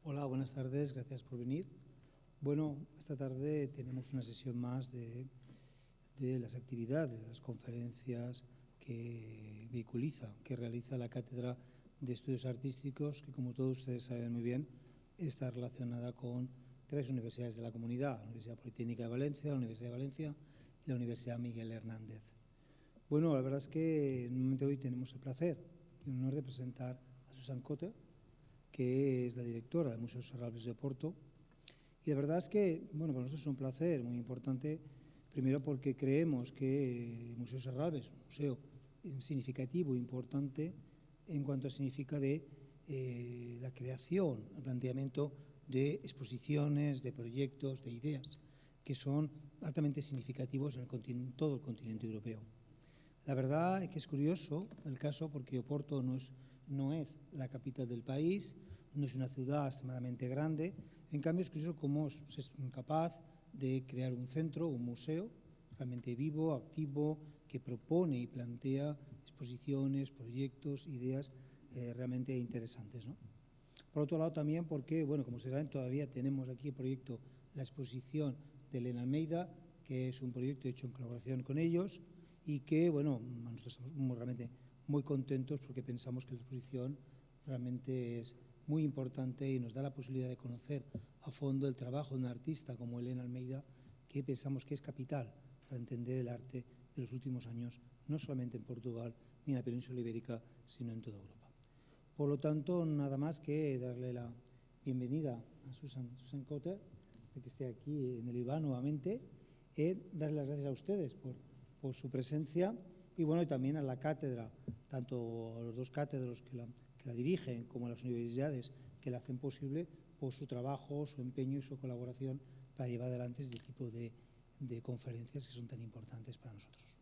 Hola, buenas tardes, gracias por venir. Bueno, esta tarde tenemos una sesión más de las actividades, de las conferencias que realiza la Cátedra de Estudios Artísticos, que como todos ustedes saben muy bien, está relacionada con 3 universidades de la comunidad: la Universidad Politécnica de Valencia, la Universidad de Valencia y la Universidad Miguel Hernández. Bueno, la verdad es que en el momento de hoy tenemos el placer y el honor de presentar a Suzanne Cotter, que es la directora del Museo Serralves de Oporto. Y la verdad es que, bueno, para nosotros es un placer muy importante, primero porque creemos que el Museo Serralves es un museo significativo, importante, en cuanto significa de la creación, el planteamiento de exposiciones, de proyectos, de ideas, que son altamente significativos en todo el continente europeo. La verdad es que es curioso el caso porque Oporto no es la capital del país, no es una ciudad extremadamente grande. En cambio, es curioso cómo es capaz de crear un centro, un museo realmente vivo, activo, que propone y plantea exposiciones, proyectos, ideas realmente interesantes, ¿no? Por otro lado, también porque, bueno, como ustedes saben, todavía tenemos aquí el proyecto, la exposición de Elena Almeida, que es un proyecto hecho en colaboración con ellos y que, bueno, nosotros estamos realmente muy contentos porque pensamos que la exposición realmente es muy importante y nos da la posibilidad de conocer a fondo el trabajo de un artista como Elena Almeida, que pensamos que es capital para entender el arte de los últimos años, no solamente en Portugal ni en la península ibérica, sino en toda Europa. Por lo tanto, nada más que darle la bienvenida a Suzanne Cotter, de que esté aquí en el IVAM nuevamente, darle las gracias a ustedes por su presencia y, bueno, y también a la cátedra, tanto a los 2 cátedros que la dirigen como a las universidades que la hacen posible, por su trabajo, su empeño y su colaboración para llevar adelante este tipo de conferencias que son tan importantes para nosotros.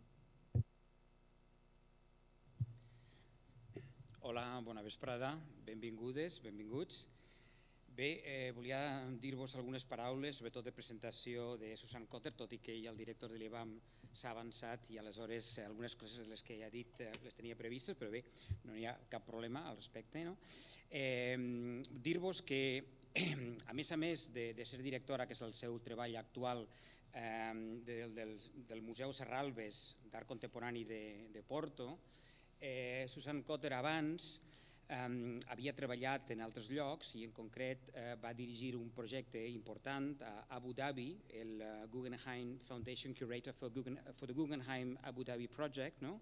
Hola, bona vesprada, benvingudes, benvinguts. Bé, volia dir-vos algunes paraules, sobretot de presentació de Suzanne Cotter, tot i que ell, el director de l'IVAM, s'ha avançat i aleshores algunes coses les que ella ha dit les tenia previstes, però bé, no hi ha cap problema al respecte, no? Dir-vos que, a més de ser directora, que és el seu treball actual, del Museu Serralves d'Art Contemporani de Porto, Suzanne Cotter abans havia treballat en altres llocs i en concret va dirigir un projecte important a Abu Dhabi, el Guggenheim Foundation Curator for the Guggenheim Abu Dhabi Project, no?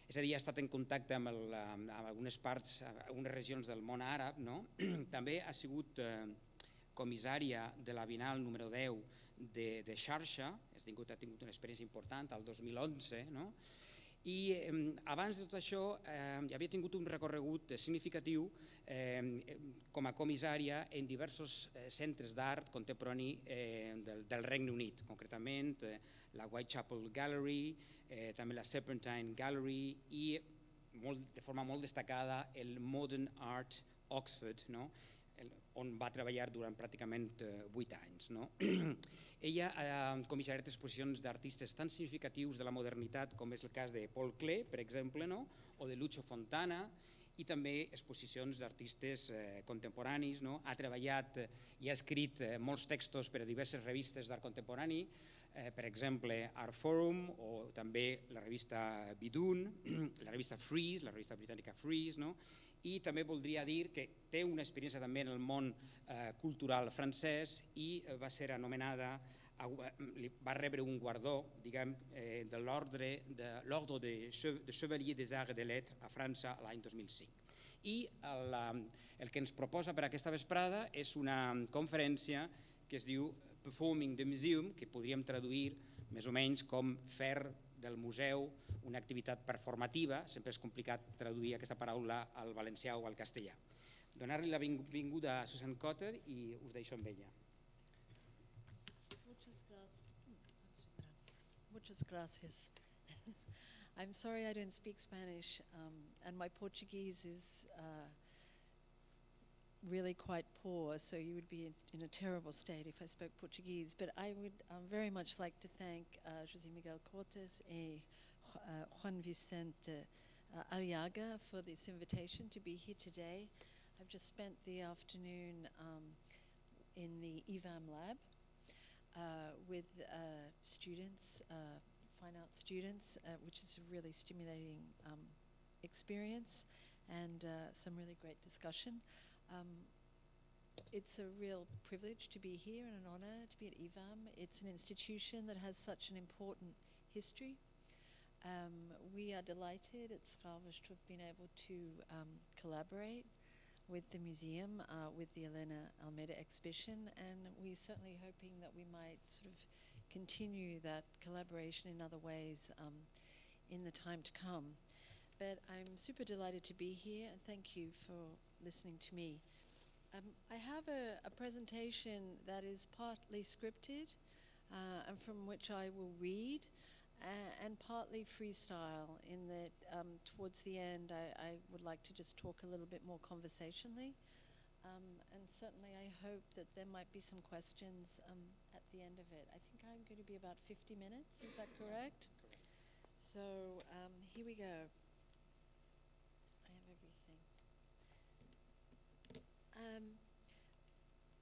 És a dir, ha estat en contacte amb algunes parts, algunes regions del món àrab, no? També ha sigut comissària de la Bienal número 10 de Xarxa, ha tingut una experiència important al 2011, no? I abans de tot això havia tingut un recorregut significatiu com a comissària en diversos centres d'art contemporani del Regne Unit, concretament la Whitechapel Gallery, també la Serpentine Gallery i de forma molt destacada el Modern Art Oxford, no? On va treballar durant pràcticament 8 anys. No? Ella ha comissariat exposicions d'artistes tan significatius de la modernitat com és el cas de Paul Klee, per exemple, no? O de Lucio Fontana, i també exposicions d'artistes contemporanis. No? Ha treballat i ha escrit molts textos per a diverses revistes d'art contemporani, per exemple Art Forum o també la revista Bidun, la revista Frieze, la revista britànica Frieze, no? I també voldria dir que té una experiència també en el món cultural francès i va ser anomenada, va rebre un guardó, diguem, de l'ordre de Chevalier des Arts et des Lettres a França l'any 2005. I el que ens proposa per aquesta vesprada és una conferència que es diu Performing the Museum, que podríem traduir més o menys com fer del museu una activitat performativa, sempre és complicat traduir aquesta paraula al valencià o al castellà. Donar-li la benvinguda a Suzanne Cotter i us deixo amb ella. Muchas gracias. I'm sorry I don't speak Spanish, and my Portuguese is really quite poor, so you would be in a terrible state if I spoke Portuguese. But I would very much like to thank José Miguel Cortes and Juan Vicente Aliaga for this invitation to be here today. I've just spent the afternoon in the IVAM lab with students, fine art students, which is a really stimulating experience and some really great discussion. It's a real privilege to be here and an honor to be at IVAM. It's an institution that has such an important history. We are delighted at Serralves to have been able to collaborate with the museum, with the Elena Almeida exhibition, and we're certainly hoping that we might sort of continue that collaboration in other ways in the time to come. But I'm super delighted to be here, and thank you for listening to me. I have a presentation that is partly scripted and from which I will read, and partly freestyle in that towards the end I would like to just talk a little bit more conversationally. And certainly I hope that there might be some questions at the end of it. I think I'm going to be about 50 minutes, is that correct? So here we go. I have everything.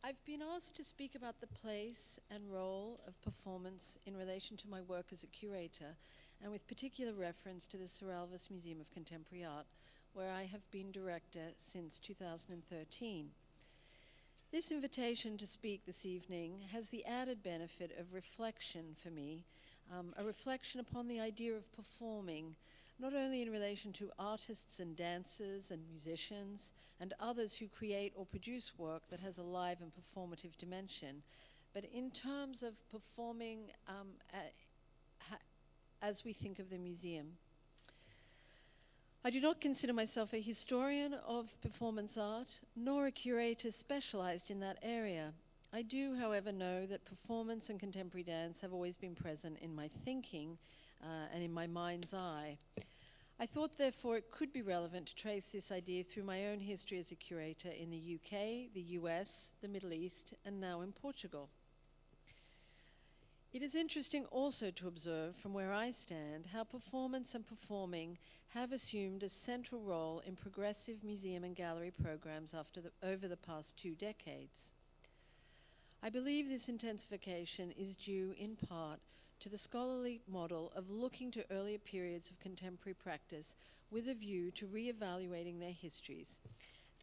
I've been asked to speak about the place and role of performance in relation to my work as a curator, and with particular reference to the Serralves Museum of Contemporary Art, where I have been director since 2013. This invitation to speak this evening has the added benefit of reflection for me, a reflection upon the idea of performing, not only in relation to artists and dancers and musicians and others who create or produce work that has a live and performative dimension, but in terms of performing as we think of the museum. I do not consider myself a historian of performance art, nor a curator specialized in that area. I do, however, know that performance and contemporary dance have always been present in my thinking and in my mind's eye. I thought, therefore, it could be relevant to trace this idea through my own history as a curator in the UK, the US, the Middle East, and now in Portugal. It is interesting also to observe from where I stand how performance and performing have assumed a central role in progressive museum and gallery programs over the past 2 decades. I believe this intensification is due in part to the scholarly model of looking to earlier periods of contemporary practice with a view to re-evaluating their histories,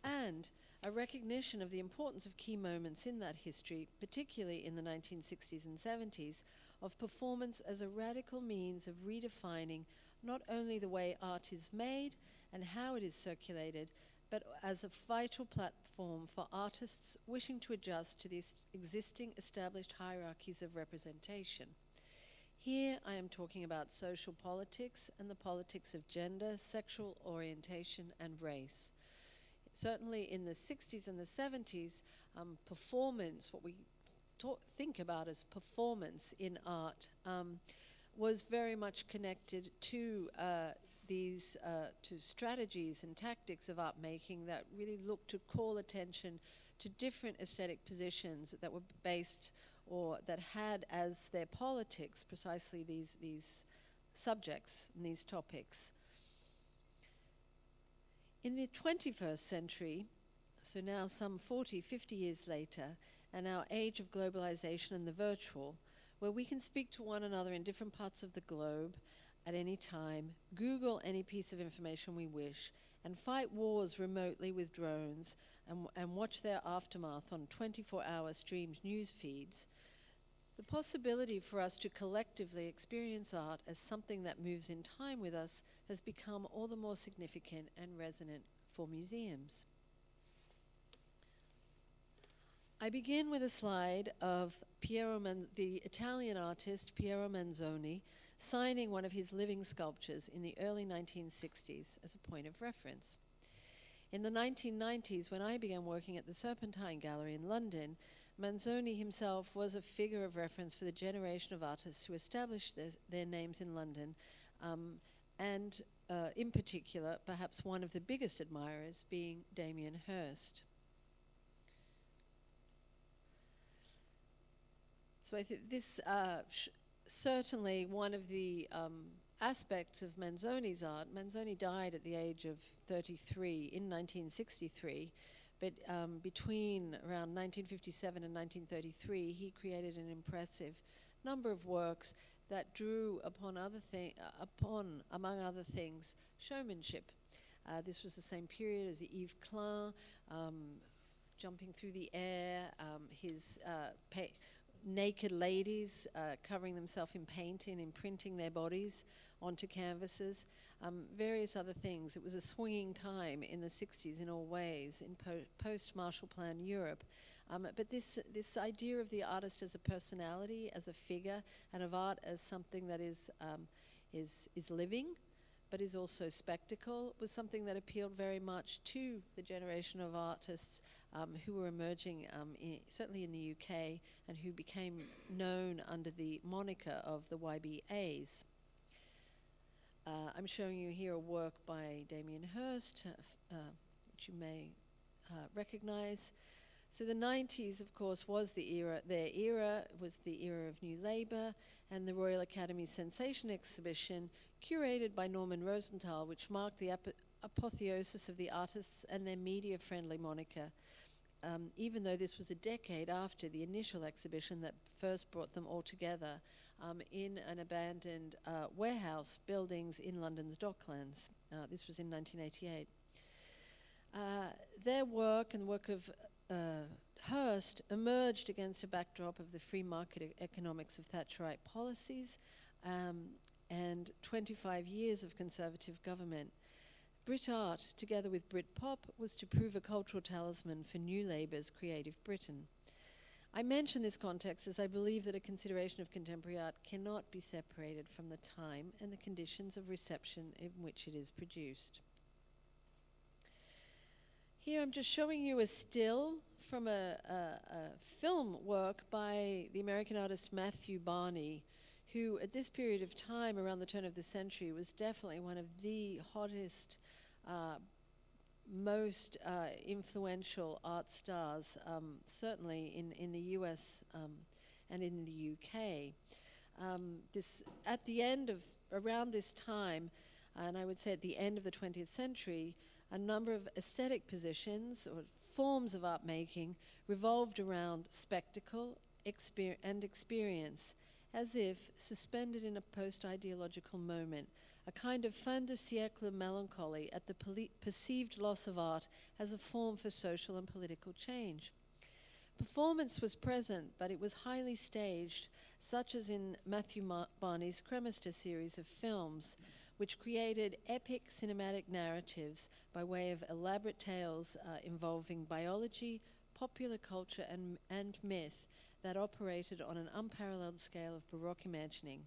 and a recognition of the importance of key moments in that history, particularly in the 1960s and 70s, of performance as a radical means of redefining not only the way art is made and how it is circulated, but as a vital platform for artists wishing to adjust to the existing established hierarchies of representation. Here I am talking about social politics and the politics of gender, sexual orientation, and race. Certainly in the 60s and the 70s, performance, what we think about as performance in art, was very much connected to to strategies and tactics of art making that really looked to call attention to different aesthetic positions that were based or that had as their politics precisely these subjects and these topics. In the 21st century, so now some 40, 50 years later, and our age of globalization and the virtual, where we can speak to one another in different parts of the globe at any time, Google any piece of information we wish, and fight wars remotely with drones, and watch their aftermath on 24-hour streamed news feeds, the possibility for us to collectively experience art as something that moves in time with us has become all the more significant and resonant for museums. I begin with a slide of the Italian artist Piero Manzoni signing one of his living sculptures in the early 1960s as a point of reference. In the 1990s, when I began working at the Serpentine Gallery in London, Manzoni himself was a figure of reference for the generation of artists who established their names in London, and in particular, perhaps one of the biggest admirers being Damien Hirst. So I think this certainly one of the aspects of Manzoni's art. Manzoni died at the age of 33 in 1963, But between around 1957 and 1933, he created an impressive number of works that drew upon among other things, showmanship. This was the same period as the Yves Klein, jumping through the air, his naked ladies covering themselves in paint and imprinting their bodies onto canvases, various other things. It was a swinging time in the 60s in all ways in post-Marshall Plan Europe. But this idea of the artist as a personality, as a figure, and of art as something that is living, but is also spectacle, was something that appealed very much to the generation of artists who were emerging, certainly in the UK, and who became known under the moniker of the YBAs. I'm showing you here a work by Damien Hirst, which you may recognize. So the 90s, of course, was their era was the era of New Labour, and the Royal Academy Sensation exhibition, curated by Norman Rosenthal, which marked the apotheosis of the artists and their media-friendly moniker, even though this was a decade after the initial exhibition that first brought them all together in an abandoned warehouse buildings in London's Docklands. This was in 1988. Their work and the work of Hirst emerged against a backdrop of the free market economics of Thatcherite policies and 25 years of conservative government. Brit art, together with Brit pop, was to prove a cultural talisman for New Labour's creative Britain. I mention this context as I believe that a consideration of contemporary art cannot be separated from the time and the conditions of reception in which it is produced. Here I'm just showing you a still from a film work by the American artist Matthew Barney, who at this period of time, around the turn of the century, was definitely one of the hottest, most influential art stars, certainly in the US and in the UK. Around this time, and I would say at the end of the 20th century, a number of aesthetic positions or forms of art making revolved around spectacle and experience, as if suspended in a post-ideological moment, a kind of fin de siècle melancholy at the perceived loss of art as a form for social and political change. Performance was present, but it was highly staged, such as in Matthew Barney's Cremister series of films, which created epic cinematic narratives by way of elaborate tales involving biology, popular culture, and myth that operated on an unparalleled scale of Baroque imagining.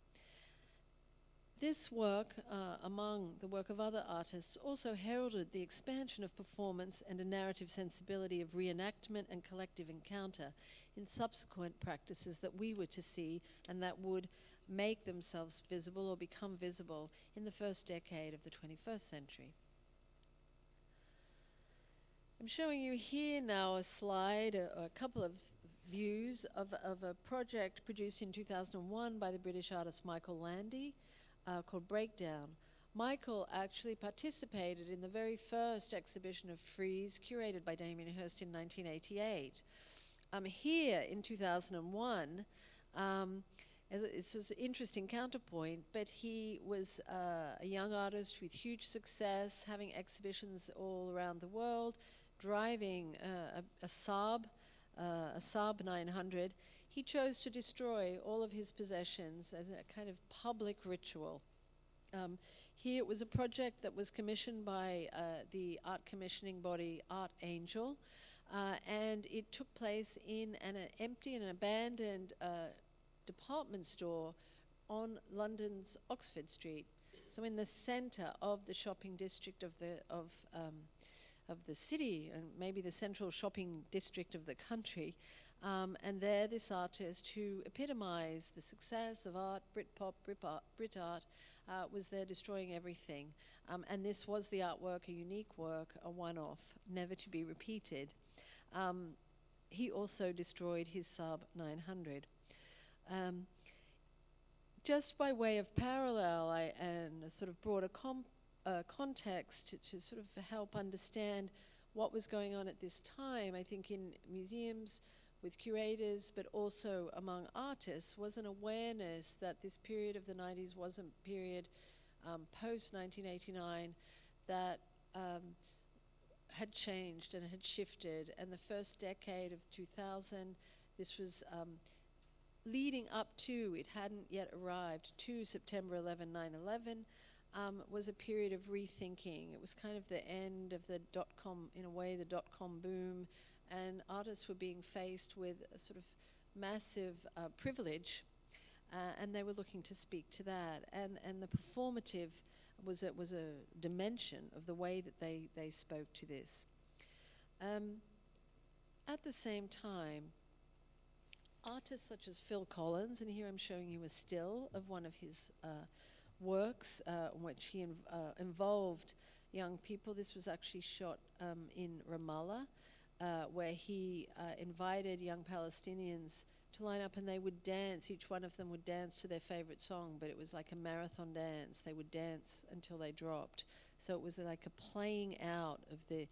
This work, among the work of other artists, also heralded the expansion of performance and a narrative sensibility of reenactment and collective encounter in subsequent practices that we were to see and that would make themselves visible or become visible in the first decade of the 21st century. I'm showing you here now a slide, a couple of views of a project produced in 2001 by the British artist Michael Landy called Breakdown. Michael actually participated in the very first exhibition of frieze curated by Damien Hirst in 1988. Here in 2001, this was an interesting counterpoint, but he was a young artist with huge success, having exhibitions all around the world, driving a Saab 900. He chose to destroy all of his possessions as a kind of public ritual. Here it was a project that was commissioned by the art commissioning body Art Angel, and it took place in an empty and abandoned department store on London's Oxford Street, so in the center of the shopping district of the city, and maybe the central shopping district of the country. And there, this artist who epitomized the success of art, Britpop, Brit art, was there destroying everything. And this was the artwork, a unique work, a one-off, never to be repeated. He also destroyed his Saab 900. Just by way of parallel and a sort of broader context to sort of help understand what was going on at this time, I think in museums with curators, but also among artists, was an awareness that this period of the 90s was a period post-1989 that had changed and had shifted. And the first decade of 2000, this was leading up to, it hadn't yet arrived, to September 11, 9/11, was a period of rethinking. It was kind of the end of the dot-com, in a way, the dot-com boom, and artists were being faced with a sort of massive privilege, and they were looking to speak to that. And the performative was a dimension of the way that they spoke to this. At the same time, artists such as Phil Collins, and here I'm showing you a still of one of his works in which he involved young people. This was actually shot in Ramallah, where he invited young Palestinians to line up, and they would dance. Each one of them would dance to their favorite song, but it was like a marathon dance. They would dance until they dropped. So it was like a playing out of the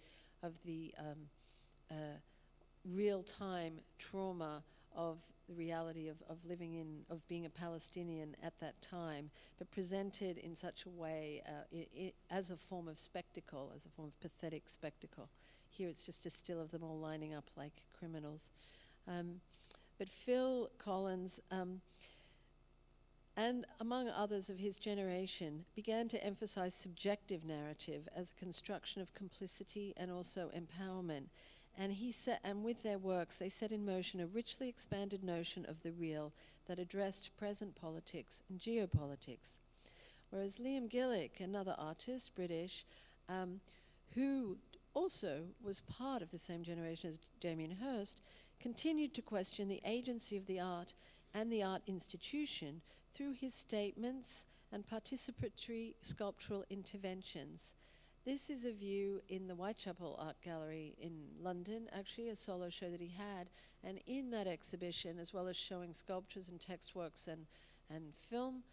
real-time trauma of the reality of living of being a Palestinian at that time, but presented in such a way as a form of spectacle, as a form of pathetic spectacle. Here it's just a still of them all lining up like criminals. But Phil Collins, and among others of his generation, began to emphasize subjective narrative as a construction of complicity and also empowerment. And with their works, they set in motion a richly expanded notion of the real that addressed present politics and geopolitics. Whereas Liam Gillick, another artist, British, who also was part of the same generation as Damien Hirst, continued to question the agency of the art and the art institution through his statements and participatory sculptural interventions. This is a view in the Whitechapel Art Gallery in London, actually a solo show that he had, and in that exhibition, as well as showing sculptures and text works and film,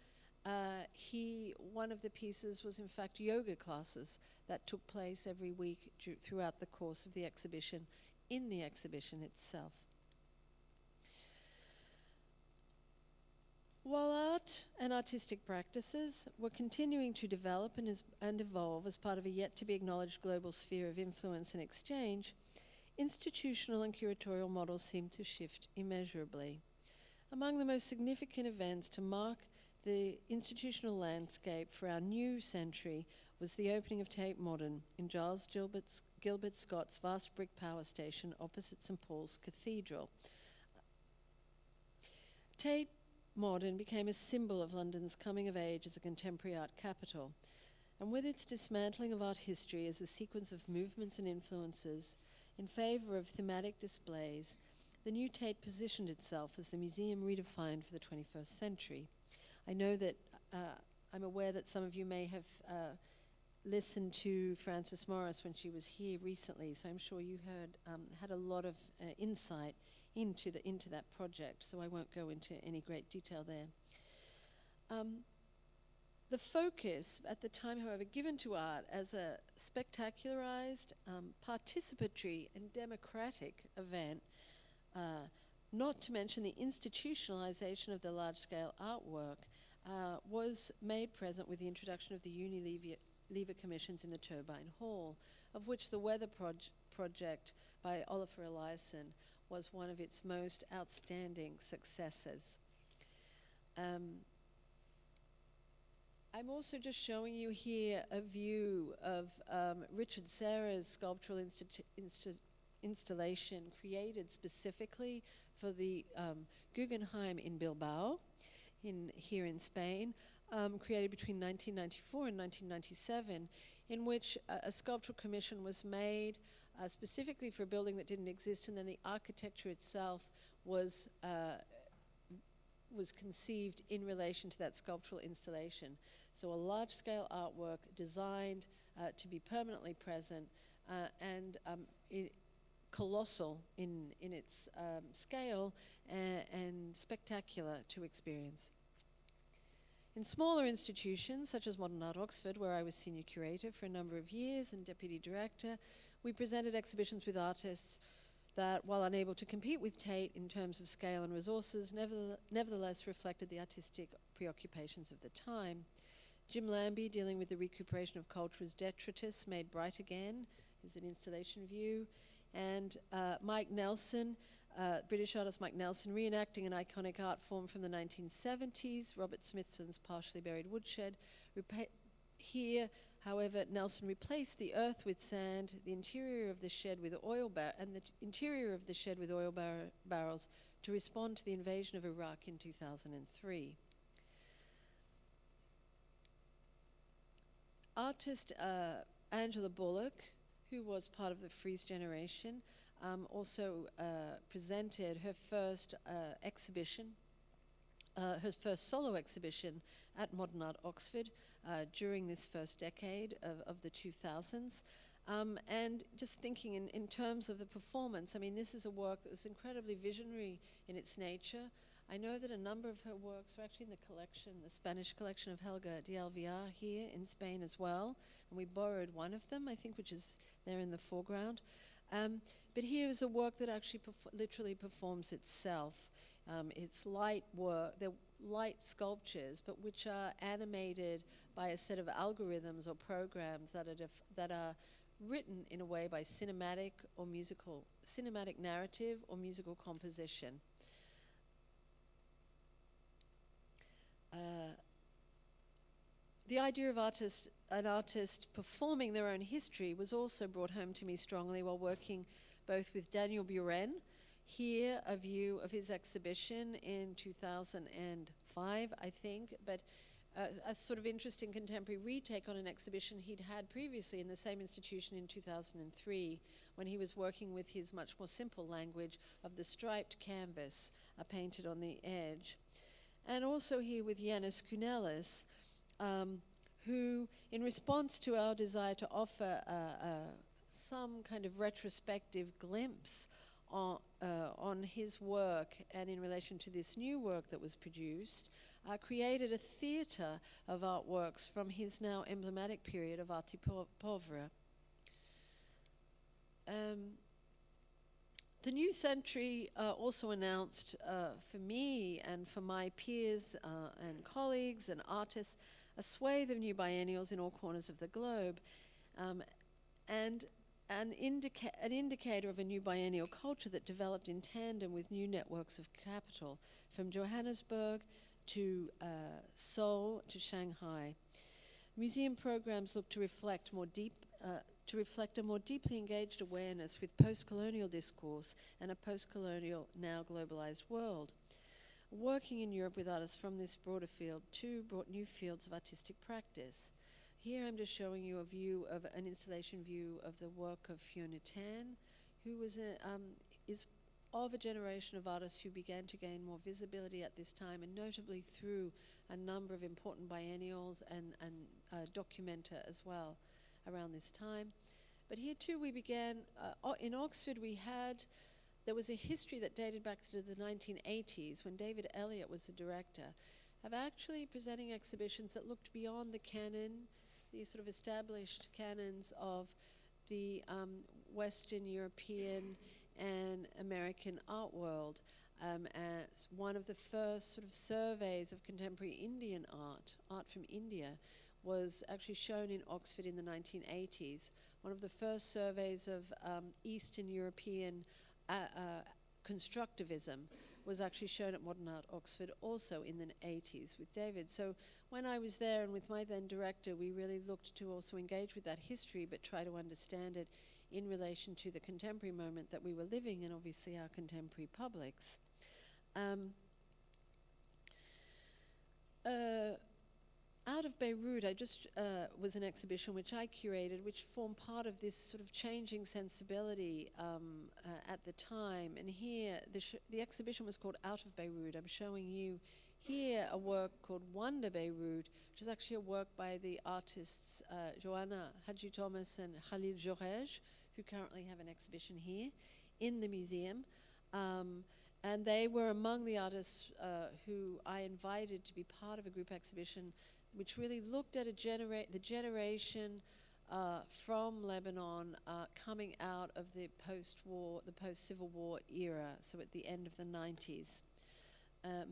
one of the pieces was in fact yoga classes that took place every week throughout the course of the exhibition, in the exhibition itself. While art and artistic practices were continuing to develop and evolve as part of a yet-to-be-acknowledged global sphere of influence and exchange, institutional and curatorial models seemed to shift immeasurably. Among the most significant events to mark the institutional landscape for our new century was the opening of Tate Modern in Giles Gilbert Scott's vast brick power station opposite St. Paul's Cathedral. Tate Modern became a symbol of London's coming of age as a contemporary art capital, and with its dismantling of art history as a sequence of movements and influences in favor of thematic displays, the new Tate positioned itself as the museum redefined for the 21st century. I know that I'm aware that some of you may have listened to Frances Morris when she was here recently, so I'm sure you had a lot of insight into that project, so I won't go into any great detail there. The focus at the time, however, given to art as a spectacularized, participatory and democratic event, not to mention the institutionalization of the large-scale artwork, was made present with the introduction of the Unilever commissions in the Turbine Hall, of which the Weather Project by Oliver Eliasson was one of its most outstanding successes. I'm also just showing you here a view of Richard Serra's sculptural installation created specifically for the Guggenheim in Bilbao, here in Spain, created between 1994 and 1997, in which a sculptural commission was made specifically for a building that didn't exist, and then the architecture itself was conceived in relation to that sculptural installation. So a large-scale artwork designed to be permanently present and colossal in its scale and spectacular to experience. In smaller institutions, such as Modern Art Oxford, where I was senior curator for a number of years and deputy director, we presented exhibitions with artists that, while unable to compete with Tate in terms of scale and resources, nevertheless reflected the artistic preoccupations of the time. Jim Lambie, dealing with the recuperation of culture as detritus, made bright again, is an installation view. And Mike Nelson, British artist Mike Nelson, reenacting an iconic art form from the 1970s, Robert Smithson's Partially Buried Woodshed. Here, however, Nelson replaced the earth with sand, the interior of the shed with oil barrels to respond to the invasion of Iraq in 2003. Artist Angela Bullock, who was part of the Frieze generation, also presented her first exhibition, her first solo exhibition at Modern Art Oxford during this first decade of the 2000s. And just thinking in terms of the performance, I mean, this is a work that was incredibly visionary in its nature. I know that a number of her works are actually in the collection, the Spanish collection of Helga de Alvear here in Spain as well. And we borrowed one of them, I think, which is there in the foreground. But here is a work that actually literally performs itself. It's light work, they're light sculptures, but which are animated by a set of algorithms or programs that are written in a way by cinematic narrative or musical composition. The idea of an artist performing their own history was also brought home to me strongly while working both with Daniel Buren. Here, a view of his exhibition in 2005, I think, but a sort of interesting contemporary retake on an exhibition he'd had previously in the same institution in 2003, when he was working with his much more simple language of the striped canvas painted on the edge. And also here with Yanis Kounelis, who, in response to our desire to offer some kind of retrospective glimpse on his work and in relation to this new work that was produced, created a theatre of artworks from his now emblematic period of Arti Povera. The new century also announced for me and for my peers and colleagues and artists a swathe of new biennials in all corners of the globe, and an indicator of a new biennial culture that developed in tandem with new networks of capital, from Johannesburg to Seoul to Shanghai. Museum programs look to reflect a more deeply engaged awareness with post-colonial discourse and a post-colonial, now globalized world. Working in Europe with artists from this broader field too brought new fields of artistic practice. Here I'm just showing you a view of an installation view of the work of Fiona Tan, who is of a generation of artists who began to gain more visibility at this time, and notably through a number of important biennials and Documenta as well around this time. But here too we began, in Oxford there was a history that dated back to the 1980s when David Elliott was the director, of actually presenting exhibitions that looked beyond the canon, the sort of established canons of the Western European and American art world, as one of the first sort of surveys of contemporary Indian art from India, was actually shown in Oxford in the 1980s. One of the first surveys of Eastern European constructivism was actually shown at Modern Art Oxford also in the 80s with David. So when I was there and with my then director, we really looked to also engage with that history but try to understand it in relation to the contemporary moment that we were living in, obviously our contemporary publics. Out of Beirut, was an exhibition which I curated, which formed part of this sort of changing sensibility at the time. And here, the exhibition was called Out of Beirut. I'm showing you here a work called Wonder Beirut, which is actually a work by the artists Joanna Hadji Thomas and Khalil Jorej, who currently have an exhibition here in the museum. And they were among the artists who I invited to be part of a group exhibition which really looked at the generation from Lebanon coming out of the post-war, the post-Civil War era, so at the end of the 90s. I'll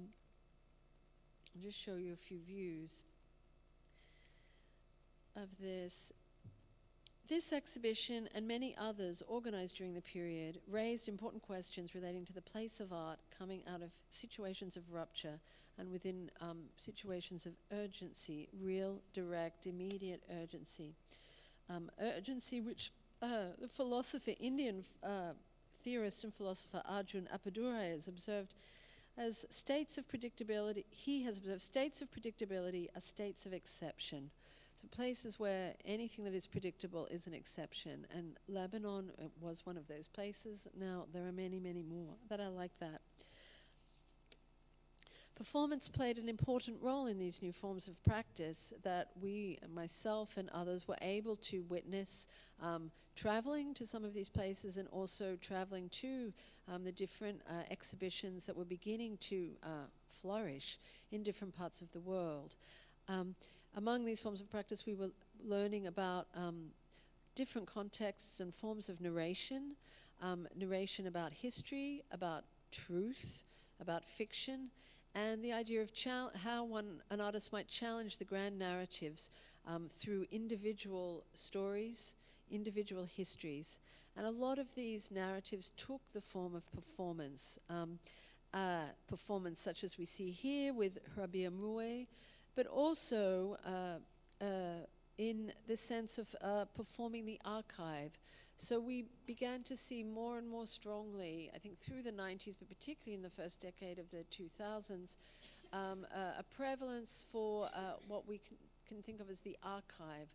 just show you a few views of this. This exhibition and many others organized during the period raised important questions relating to the place of art coming out of situations of rupture and within situations of urgency, real, direct, immediate urgency. Urgency which the philosopher, Indian theorist and philosopher Arjun Appadurai has observed as states of predictability. He has observed states of predictability are states of exception. So places where anything that is predictable is an exception. And Lebanon was one of those places. Now there are many, many more that are like that. Performance played an important role in these new forms of practice that we, myself and others, were able to witness traveling to some of these places and also traveling to the different exhibitions that were beginning to flourish in different parts of the world. Among these forms of practice, we were learning about different contexts and forms of narration, narration about history, about truth, about fiction, and the idea of how an artist might challenge the grand narratives through individual stories, individual histories. And a lot of these narratives took the form of performance, performance such as we see here with Rabia Moué, but also in the sense of performing the archive. So we began to see more and more strongly, I think through the 90s, but particularly in the first decade of the 2000s, a prevalence for what we can think of as the archive,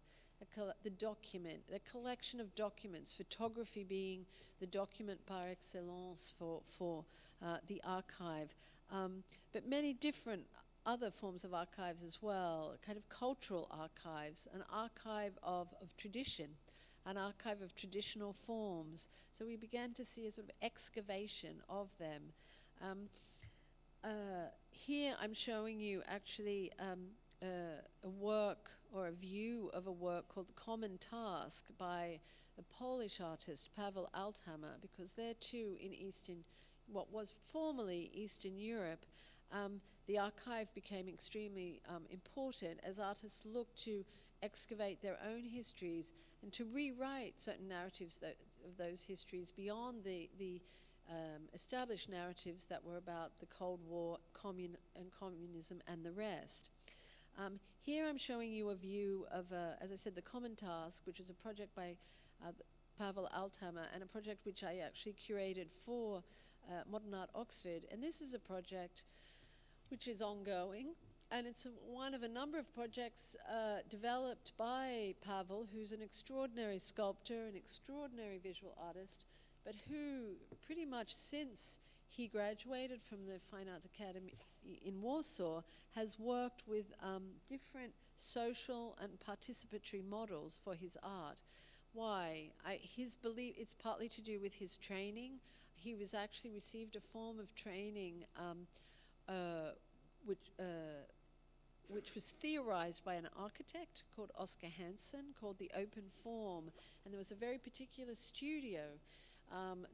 the document, the collection of documents, photography being the document par excellence for the archive, but many different other forms of archives as well, kind of cultural archives, an archive of tradition, an archive of traditional forms. So we began to see a sort of excavation of them. Here I'm showing you actually a work or a view of a work called Common Task by the Polish artist Paweł Althammer, because there too in what was formerly Eastern Europe, the archive became extremely important as artists looked to excavate their own histories and to rewrite certain narratives of those histories beyond the established narratives that were about the Cold War, communism and the rest. Here I'm showing you a view of, as I said, the Common Task, which is a project by Paweł Althammer and a project which I actually curated for Modern Art Oxford. And this is a project which is ongoing, and it's one of a number of projects developed by Paweł, who's an extraordinary sculptor, an extraordinary visual artist, but who pretty much since he graduated from the Fine Arts Academy in Warsaw has worked with different social and participatory models for his art. Why? His belief, it's partly to do with his training. He was actually received a form of training which was theorized by an architect called Oscar Hansen, called the Open Form. And there was a very particular studio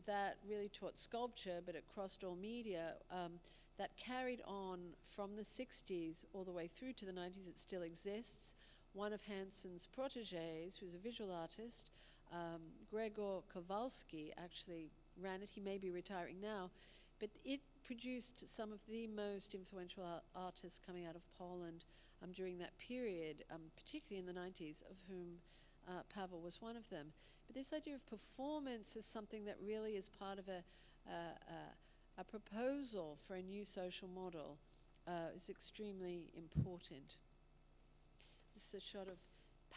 that really taught sculpture, but it crossed all media, that carried on from the 60s all the way through to the 90s. It still exists. One of Hansen's proteges, who's a visual artist, Gregor Kowalski, actually ran it. He may be retiring now, but it produced some of the most influential artists coming out of Poland during that period, particularly in the 90s, of whom Paweł was one of them. But this idea of performance is something that really is part of a proposal for a new social model. Is extremely important. This is a shot of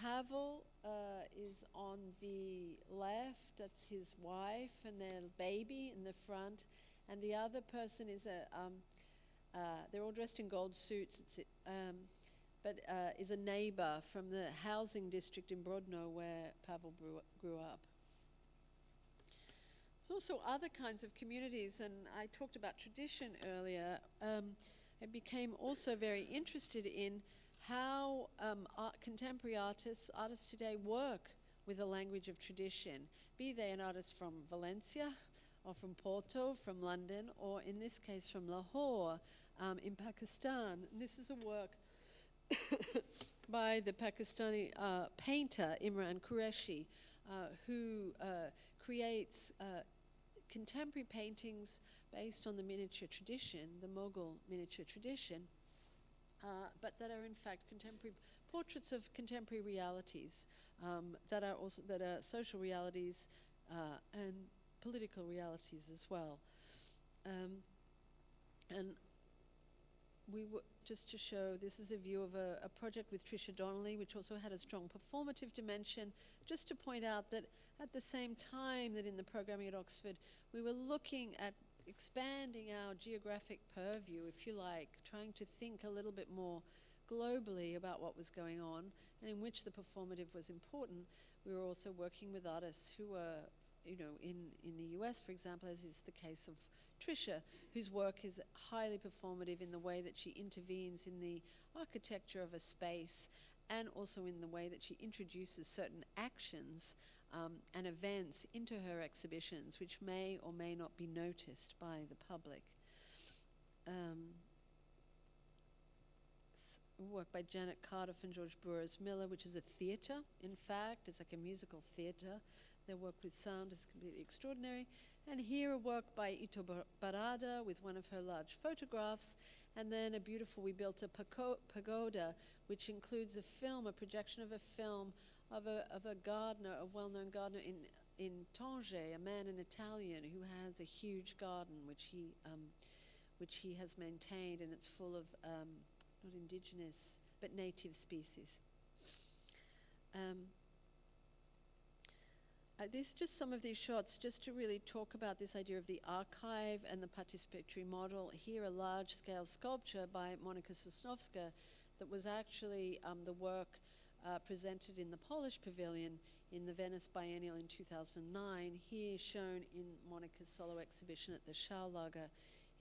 Paweł is on the left, that's his wife and their baby in the front, and the other person is they're all dressed in gold suits, but is a neighbor from the housing district in Brodno where Paweł grew up. There's also other kinds of communities, and I talked about tradition earlier. I became also very interested in how contemporary artists today work with a language of tradition, be they an artist from Valencia or from Porto, from London, or in this case from Lahore in Pakistan. And this is a work by the Pakistani painter Imran Qureshi, who creates contemporary paintings based on the miniature tradition, the Mughal miniature tradition, but that are in fact contemporary portraits of contemporary realities that are social realities and political realities as well. And we just to show, this is a view of a project with Tricia Donnelly, which also had a strong performative dimension, just to point out that at the same time that in the programming at Oxford, we were looking at expanding our geographic purview, if you like, trying to think a little bit more globally about what was going on, and in which the performative was important. We were also working with artists who were, in the US, for example, as is the case of Tricia, whose work is highly performative in the way that she intervenes in the architecture of a space, and also in the way that she introduces certain actions and events into her exhibitions, which may or may not be noticed by the public. Work by Janet Cardiff and George Burroughs Miller, which is a theatre, in fact. It's like a musical theatre. Their work with sound is completely extraordinary. And here a work by Ito Barada with one of her large photographs, and then we built a pagoda, which includes a projection of a film of a gardener, a well-known gardener in Tanger, a man, an Italian, who has a huge garden which he has maintained, and it's full of not indigenous but native species. These are just some of these shots just to really talk about this idea of the archive and the participatory model. Here a large-scale sculpture by Monika Sosnowska that was actually the work presented in the Polish Pavilion in the Venice Biennial in 2009, here shown in Monika's solo exhibition at the Schaulager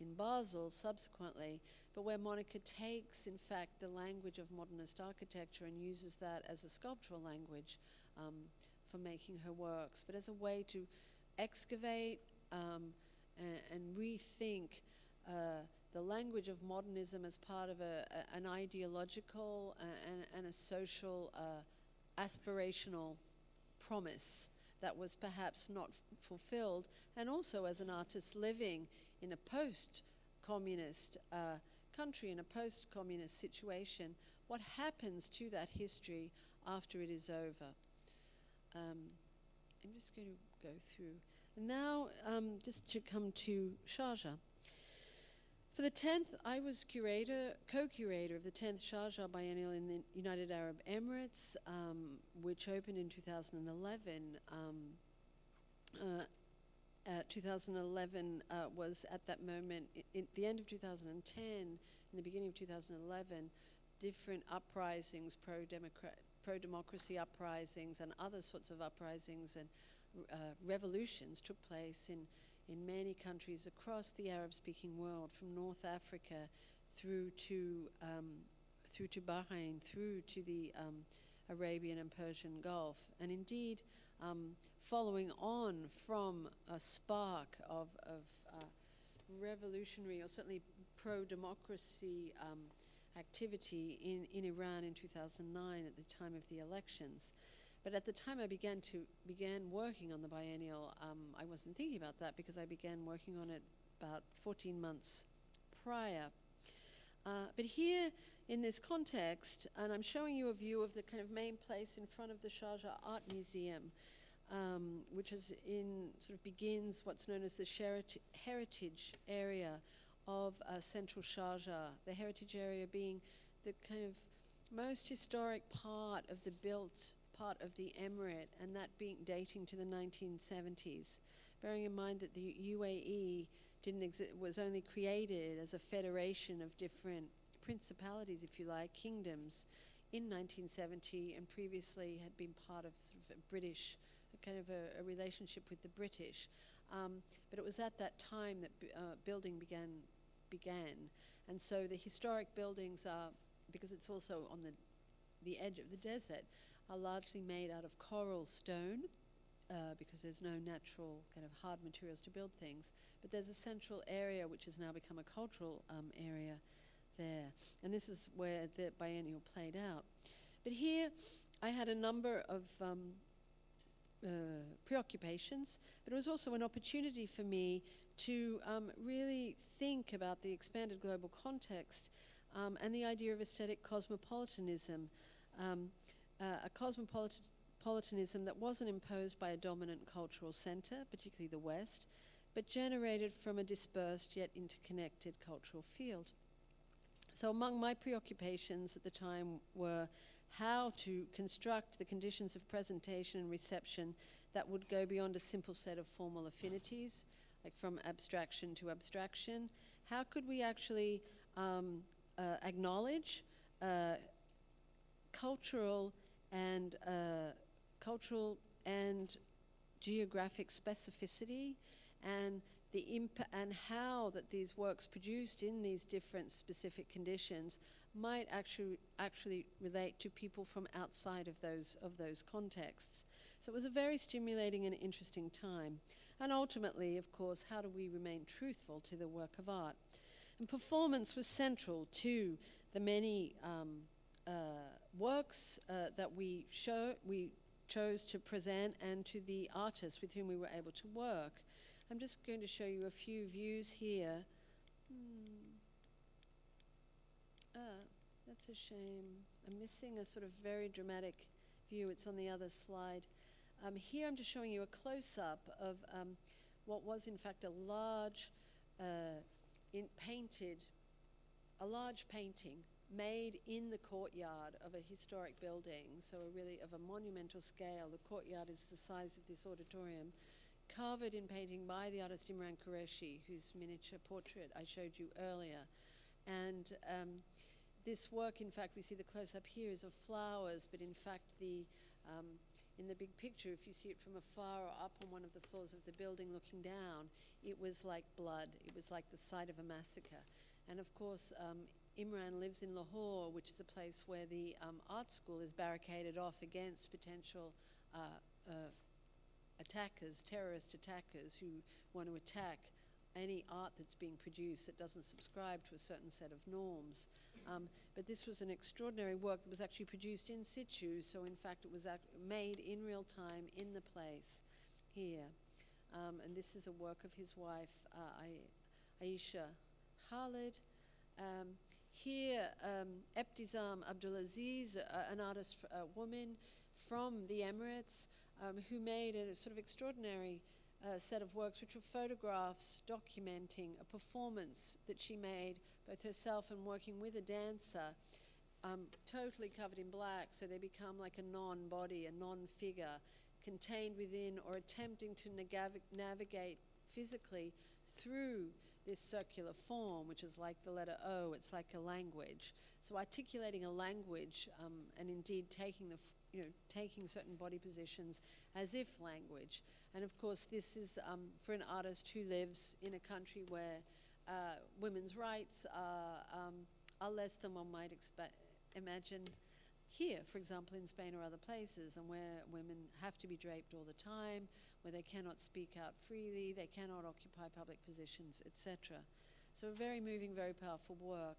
in Basel subsequently, but where Monika takes, in fact, the language of modernist architecture and uses that as a sculptural language for making her works, but as a way to excavate and rethink the language of modernism as part of an ideological and a social aspirational promise that was perhaps not fulfilled, and also as an artist living in a post-communist country, in a post-communist situation, what happens to that history after it is over. I'm just going to go through. Now, just to come to Sharjah. For the 10th, I was co-curator of the 10th Sharjah Biennial in the United Arab Emirates, which opened in 2011. 2011 was at that moment, at the end of 2010, in the beginning of 2011, different uprisings, pro-democracy uprisings and other sorts of uprisings and revolutions took place in many countries across the Arab-speaking world, from North Africa through to Bahrain, through to the Arabian and Persian Gulf. And indeed, following on from a spark of revolutionary or certainly pro-democracy activity in Iran in 2009 at the time of the elections. But at the time I began working on the biennial, I wasn't thinking about that because I began working on it about 14 months prior. But here in this context, and I'm showing you a view of the kind of main place in front of the Sharjah Art Museum, which is begins what's known as the heritage area of central Sharjah, the heritage area being the kind of most historic part of the built part of the emirate, and that being dating to the 1970s. Bearing in mind that the UAE was only created as a federation of different principalities, if you like, kingdoms, in 1970, and previously had been part of sort of a British, kind of a relationship with the British. But it was at that time that building began. And so the historic buildings are because it's also on the edge of the desert, are largely made out of coral stone, because there's no natural kind of hard materials to build things. But there's a central area which has now become a cultural area there. And this is where the biennial played out. But here I had a number of preoccupations, but it was also an opportunity for me to really think about the expanded global context and the idea of aesthetic cosmopolitanism, a cosmopolitanism that wasn't imposed by a dominant cultural center, particularly the West, but generated from a dispersed yet interconnected cultural field. So among my preoccupations at the time were how to construct the conditions of presentation and reception that would go beyond a simple set of formal affinities, like from abstraction to abstraction. How could we actually acknowledge cultural and geographic specificity and and how that these works produced in these different specific conditions might actually relate to people from outside of those contexts. So it was a very stimulating and interesting time. And ultimately, of course, how do we remain truthful to the work of art? And performance was central to the many works that we chose to present and to the artists with whom we were able to work. I'm just going to show you a few views here. That's a shame. I'm missing a sort of very dramatic view. It's on the other slide. Here I'm just showing you a close-up of what was in fact a large painting made in the courtyard of a historic building, so really of a monumental scale. The courtyard is the size of this auditorium, covered in painting by the artist Imran Qureshi, whose miniature portrait I showed you earlier. And this work, in fact, we see the close-up here is of flowers, but in fact in the big picture, if you see it from afar or up on one of the floors of the building looking down, it was like blood. It was like the site of a massacre. And of course, Imran lives in Lahore, which is a place where the art school is barricaded off against potential attackers, terrorist attackers who want to attack any art that's being produced that doesn't subscribe to a certain set of norms. But this was an extraordinary work that was actually produced in situ, so in fact it was made in real time in the place here. And this is a work of his wife, Aisha Khalid. Here, Ebtizam Abdulaziz, an artist, woman from the Emirates, who made a sort of extraordinary set of works, which were photographs documenting a performance that she made, both herself and working with a dancer, totally covered in black, so they become like a non-body, a non-figure, contained within or attempting to navigate physically through this circular form, which is like the letter O. It's like a language. So articulating a language, and indeed taking taking certain body positions as if language. And of course, this is for an artist who lives in a country where women's rights are less than one might imagine here, for example, in Spain or other places, and where women have to be draped all the time, where they cannot speak out freely, they cannot occupy public positions, etc. So a very moving, very powerful work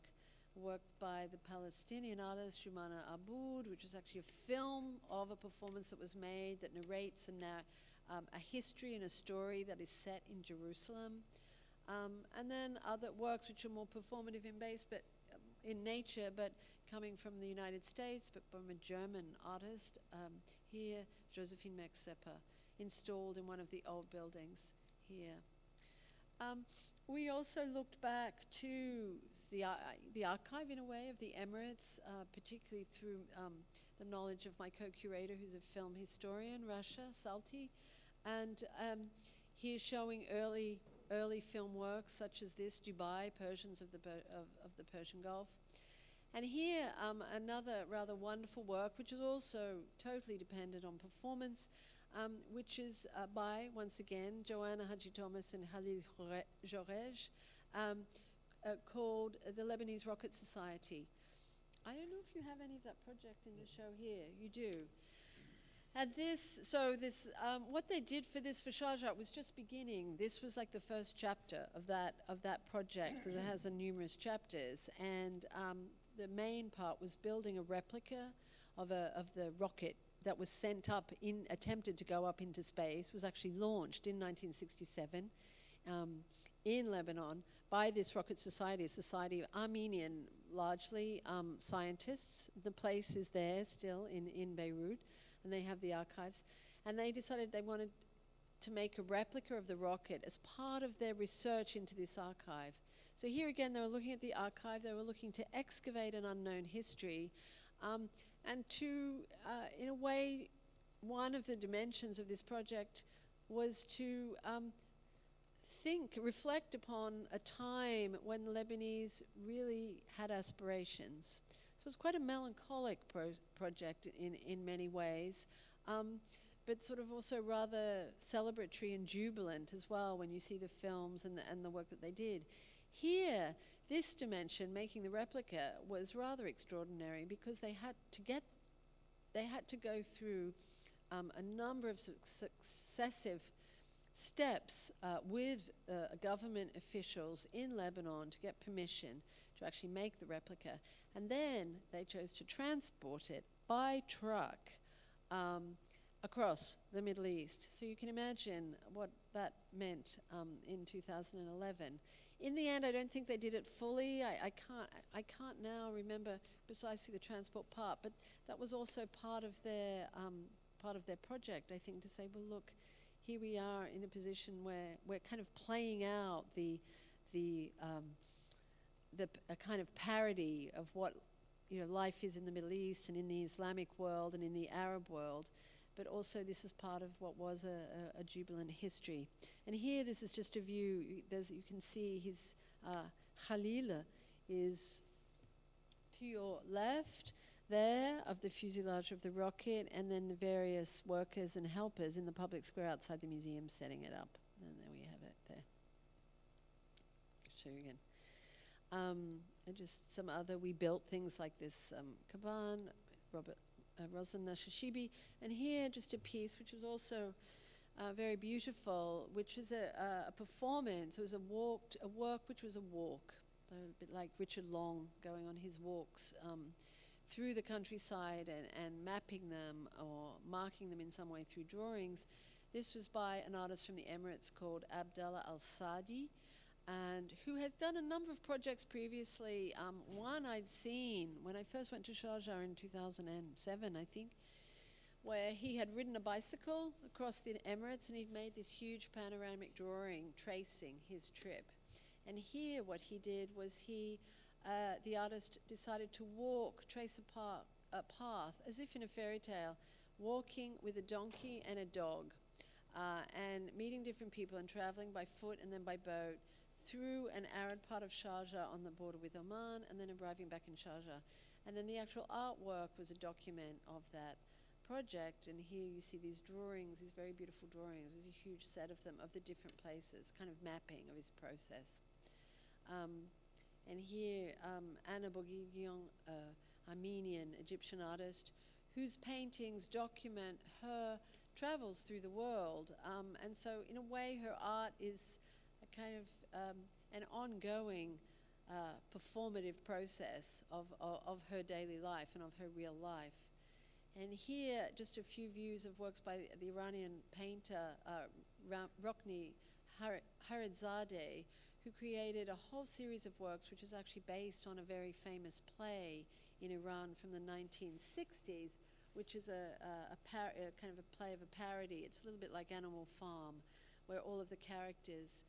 by the Palestinian artist Jumana Aboud, which was actually a film of a performance that was made that narrates a history and a story that is set in Jerusalem. And then other works which are more performative in base, but in nature, but coming from the United States, but from a German artist. Here, Josephine Mexepa, installed in one of the old buildings here. We also looked back to the archive, in a way, of the Emirates, particularly through the knowledge of my co-curator, who's a film historian, Rasha Salti, and he's showing early film works such as this, Dubai, Persians of the Persian Gulf. And here, another rather wonderful work, which is also totally dependent on performance, which is by, once again, Joanna Haji Thomas and Khalil Jorej, called the Lebanese Rocket Society. I don't know if you have any of that project in the show here. You do. And what they did for Sharjah was just beginning. This was like the first chapter of that project, because it has numerous chapters. And the main part was building a replica of the rocket that was sent up, attempted to go up into space, was actually launched in 1967 in Lebanon by this rocket society, a society of Armenian, largely, scientists. The place is there still in Beirut, and they have the archives. And they decided they wanted to make a replica of the rocket as part of their research into this archive. So here again, they were looking at the archive, they were looking to excavate an unknown history, and to, in a way, one of the dimensions of this project was to reflect upon a time when the Lebanese really had aspirations. So it was quite a melancholic project in many ways, but sort of also rather celebratory and jubilant as well when you see the films and the work that they did. Here, this dimension, making the replica, was rather extraordinary because they had to go through a number of successive steps with government officials in Lebanon to get permission to actually make the replica. And then they chose to transport it by truck across the Middle East. So you can imagine what that meant in 2011. In the end, I don't think they did it fully. I can't now remember precisely the transport part, but that was also part of their project, I think, to say, well, look, here we are in a position where we're kind of playing out a kind of parody of what life is in the Middle East and in the Islamic world and in the Arab world, but also this is part of what was a jubilant history. And here, this is just a view. You can see his Khalil is to your left there of the fuselage of the rocket, and then the various workers and helpers in the public square outside the museum setting it up. And there we have it there. I'll show you again. And just some other, we built things like this Kaban, Rosan Nashashibi, and here just a piece which was also very beautiful, which is a performance. It was a work which was a walk, so a bit like Richard Long going on his walks through the countryside and mapping them or marking them in some way through drawings. This was by an artist from the Emirates called Abdallah Al-Sadi, and who had done a number of projects previously. One I'd seen when I first went to Sharjah in 2007, I think, where he had ridden a bicycle across the Emirates and he'd made this huge panoramic drawing tracing his trip. And here what he did was the artist decided to trace a path, as if in a fairy tale, walking with a donkey and a dog, and meeting different people and traveling by foot and then by boat through an arid part of Sharjah on the border with Oman, and then arriving back in Sharjah. And then the actual artwork was a document of that project, and here you see these drawings, these very beautiful drawings. There's a huge set of them of the different places, kind of mapping of his process. And here, Anna Bogigian, Armenian Egyptian artist, whose paintings document her travels through the world. And so in a way, her art is a kind of an ongoing performative process of her daily life and of her real life. And here, just a few views of works by the Iranian painter Rokni Haridzadeh, who created a whole series of works which is actually based on a very famous play in Iran from the 1960s, which is a kind of a play of a parody. It's a little bit like Animal Farm, where all of the characters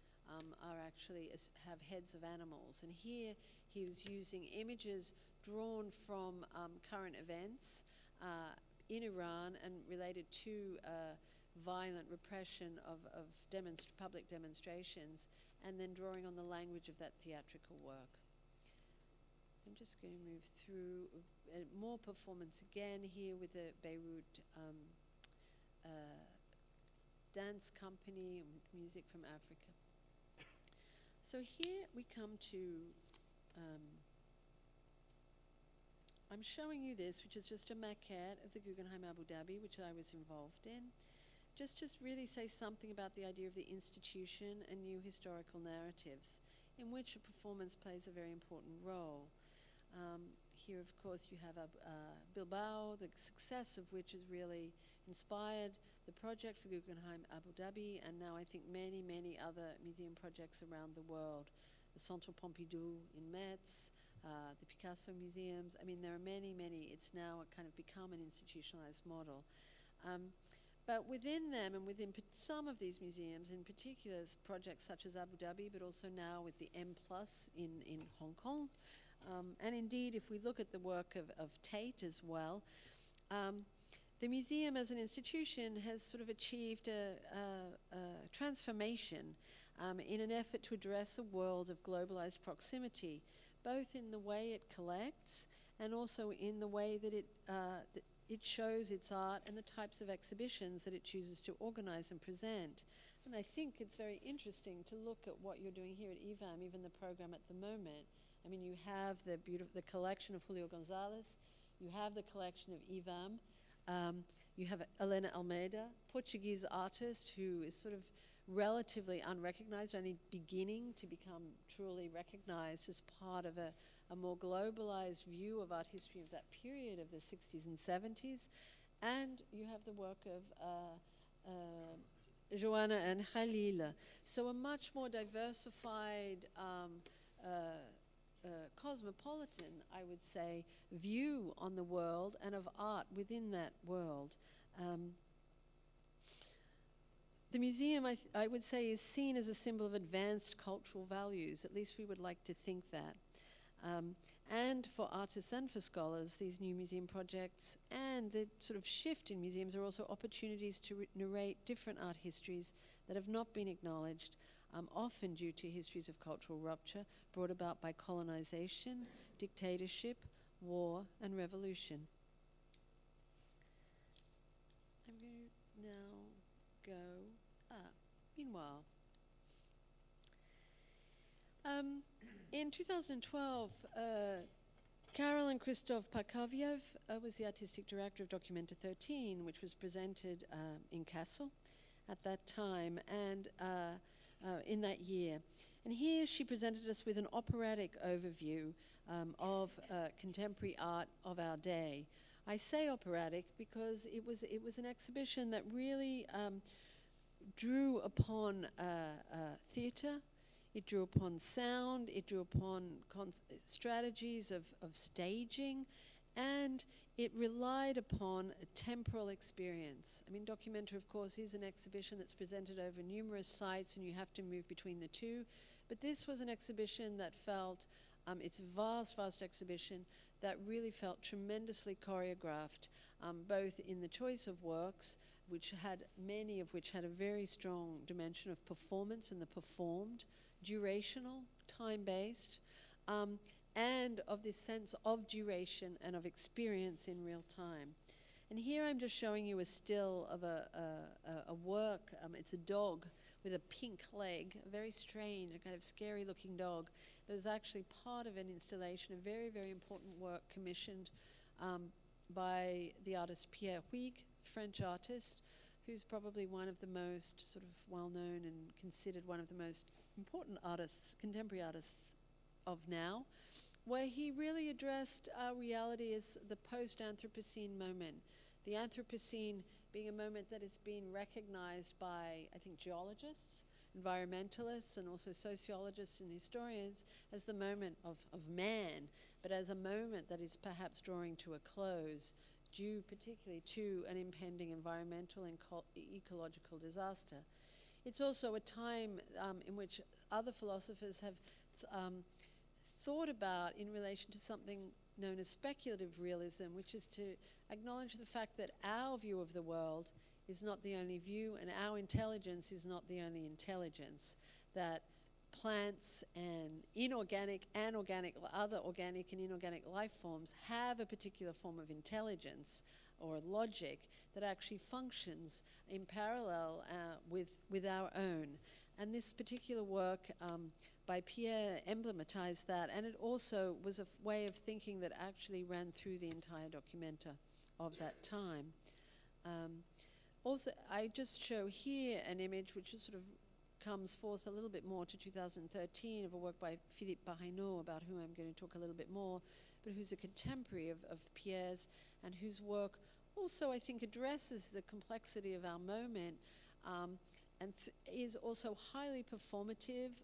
are actually have heads of animals. And here he was using images drawn from current events in Iran and related to violent repression of public demonstrations, and then drawing on the language of that theatrical work. I'm just going to move through more performance again here with the Beirut dance company and music from Africa. So here we come to I'm showing you this, which is just a maquette of the Guggenheim Abu Dhabi, which I was involved in. Just really say something about the idea of the institution and new historical narratives, in which a performance plays a very important role. Here, of course, you have Bilbao, the success of which has really inspired the project for Guggenheim Abu Dhabi, and now I think many, many other museum projects around the world. The Centre Pompidou in Metz, the Picasso museums. I mean, there are many, many. It's now kind of become an institutionalized model. But within them and within some of these museums, in particular projects such as Abu Dhabi, but also now with the M+ in Hong Kong, and indeed, if we look at the work of Tate as well, the museum as an institution has sort of achieved a transformation in an effort to address a world of globalized proximity, both in the way it collects and also in the way that it shows its art and the types of exhibitions that it chooses to organize and present. And I think it's very interesting to look at what you're doing here at IVAM, even the program at the moment. I mean, you have the collection of Julio Gonzalez, you have the collection of IVAM, you have Helena Almeida, Portuguese artist who is sort of relatively unrecognized, only beginning to become truly recognized as part of a more globalized view of art history of that period of the 60s and 70s. And you have the work of Joanna and Khalil. So a much more diversified, cosmopolitan, I would say, view on the world and of art within that world. The museum, I would say, is seen as a symbol of advanced cultural values. At least we would like to think that. And for artists and for scholars, these new museum projects and the sort of shift in museums are also opportunities to narrate different art histories that have not been acknowledged, often due to histories of cultural rupture brought about by colonization, dictatorship, war, and revolution. I'm going to now go up. Meanwhile, in 2012, Karol and Krzysztof Pakowiew was the artistic director of Documenta 13, which was presented in Kassel at that time and in that year. And here she presented us with an operatic overview of contemporary art of our day. I say operatic because it was an exhibition that really drew upon theater. It drew upon sound, it drew upon strategies of staging, and it relied upon a temporal experience. I mean, Documenta, of course, is an exhibition that's presented over numerous sites, and you have to move between the two. But this was an exhibition that felt, it's a vast exhibition, that really felt tremendously choreographed, both in the choice of works, many of which had a very strong dimension of performance and the performed, durational, time-based, and of this sense of duration and of experience in real time. And here I'm just showing you a still of a work. It's a dog with a pink leg, a very strange, a kind of scary-looking dog. It was actually part of an installation, a very, very important work commissioned by the artist Pierre Huyghe, French artist, who's probably one of the most sort of well-known and considered one of the most important artists, contemporary artists of now, where he really addressed our reality as the post-Anthropocene moment. The Anthropocene being a moment that has been recognized by, I think, geologists, environmentalists, and also sociologists and historians as the moment of man, but as a moment that is perhaps drawing to a close, due particularly to an impending environmental and ecological disaster. It's also a time in which other philosophers have thought about in relation to something known as speculative realism, which is to acknowledge the fact that our view of the world is not the only view and our intelligence is not the only intelligence, that plants and inorganic and organic, other organic and inorganic life forms have a particular form of intelligence or logic that actually functions in parallel with our own. And this particular work by Pierre emblematized that, and it also was a way of thinking that actually ran through the entire documenta of that time. Also, I just show here an image which is sort of comes forth a little bit more to 2013 of a work by Philippe Parrainot, about whom I'm going to talk a little bit more, but who's a contemporary of Pierre's, and whose work also, I think, addresses the complexity of our moment, and is also highly performative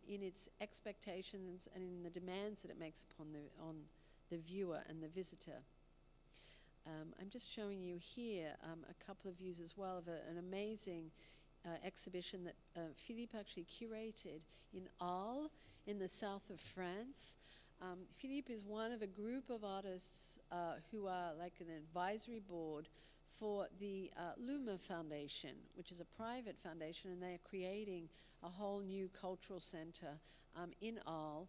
in its expectations and in the demands that it makes upon the viewer and the visitor. I'm just showing you here a couple of views as well of an amazing exhibition that Philippe actually curated in Arles in the south of France. Philippe is one of a group of artists who are like an advisory board for the Luma Foundation, which is a private foundation, and they are creating a whole new cultural center in Arles,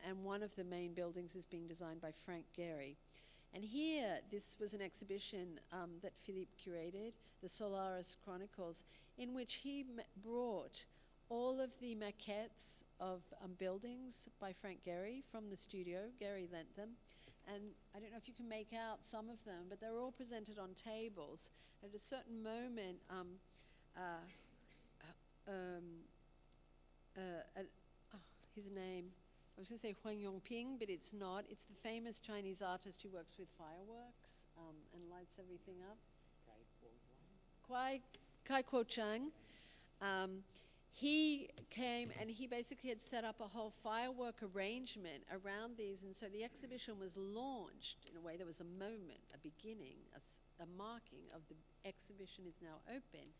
and one of the main buildings is being designed by Frank Gehry. And here, this was an exhibition that Philippe curated, the Solaris Chronicles, in which he brought all of the maquettes of buildings by Frank Gehry from the studio. Gehry lent them. And I don't know if you can make out some of them, but they were all presented on tables. At a certain moment, his name, I was going to say Huang Yongping, but it's not. It's the famous Chinese artist who works with fireworks and lights everything up. Kai Kuo Chang. He came and he basically had set up a whole firework arrangement around these, and so the exhibition was launched in a way. There was a moment, a beginning, a marking of the exhibition is now open.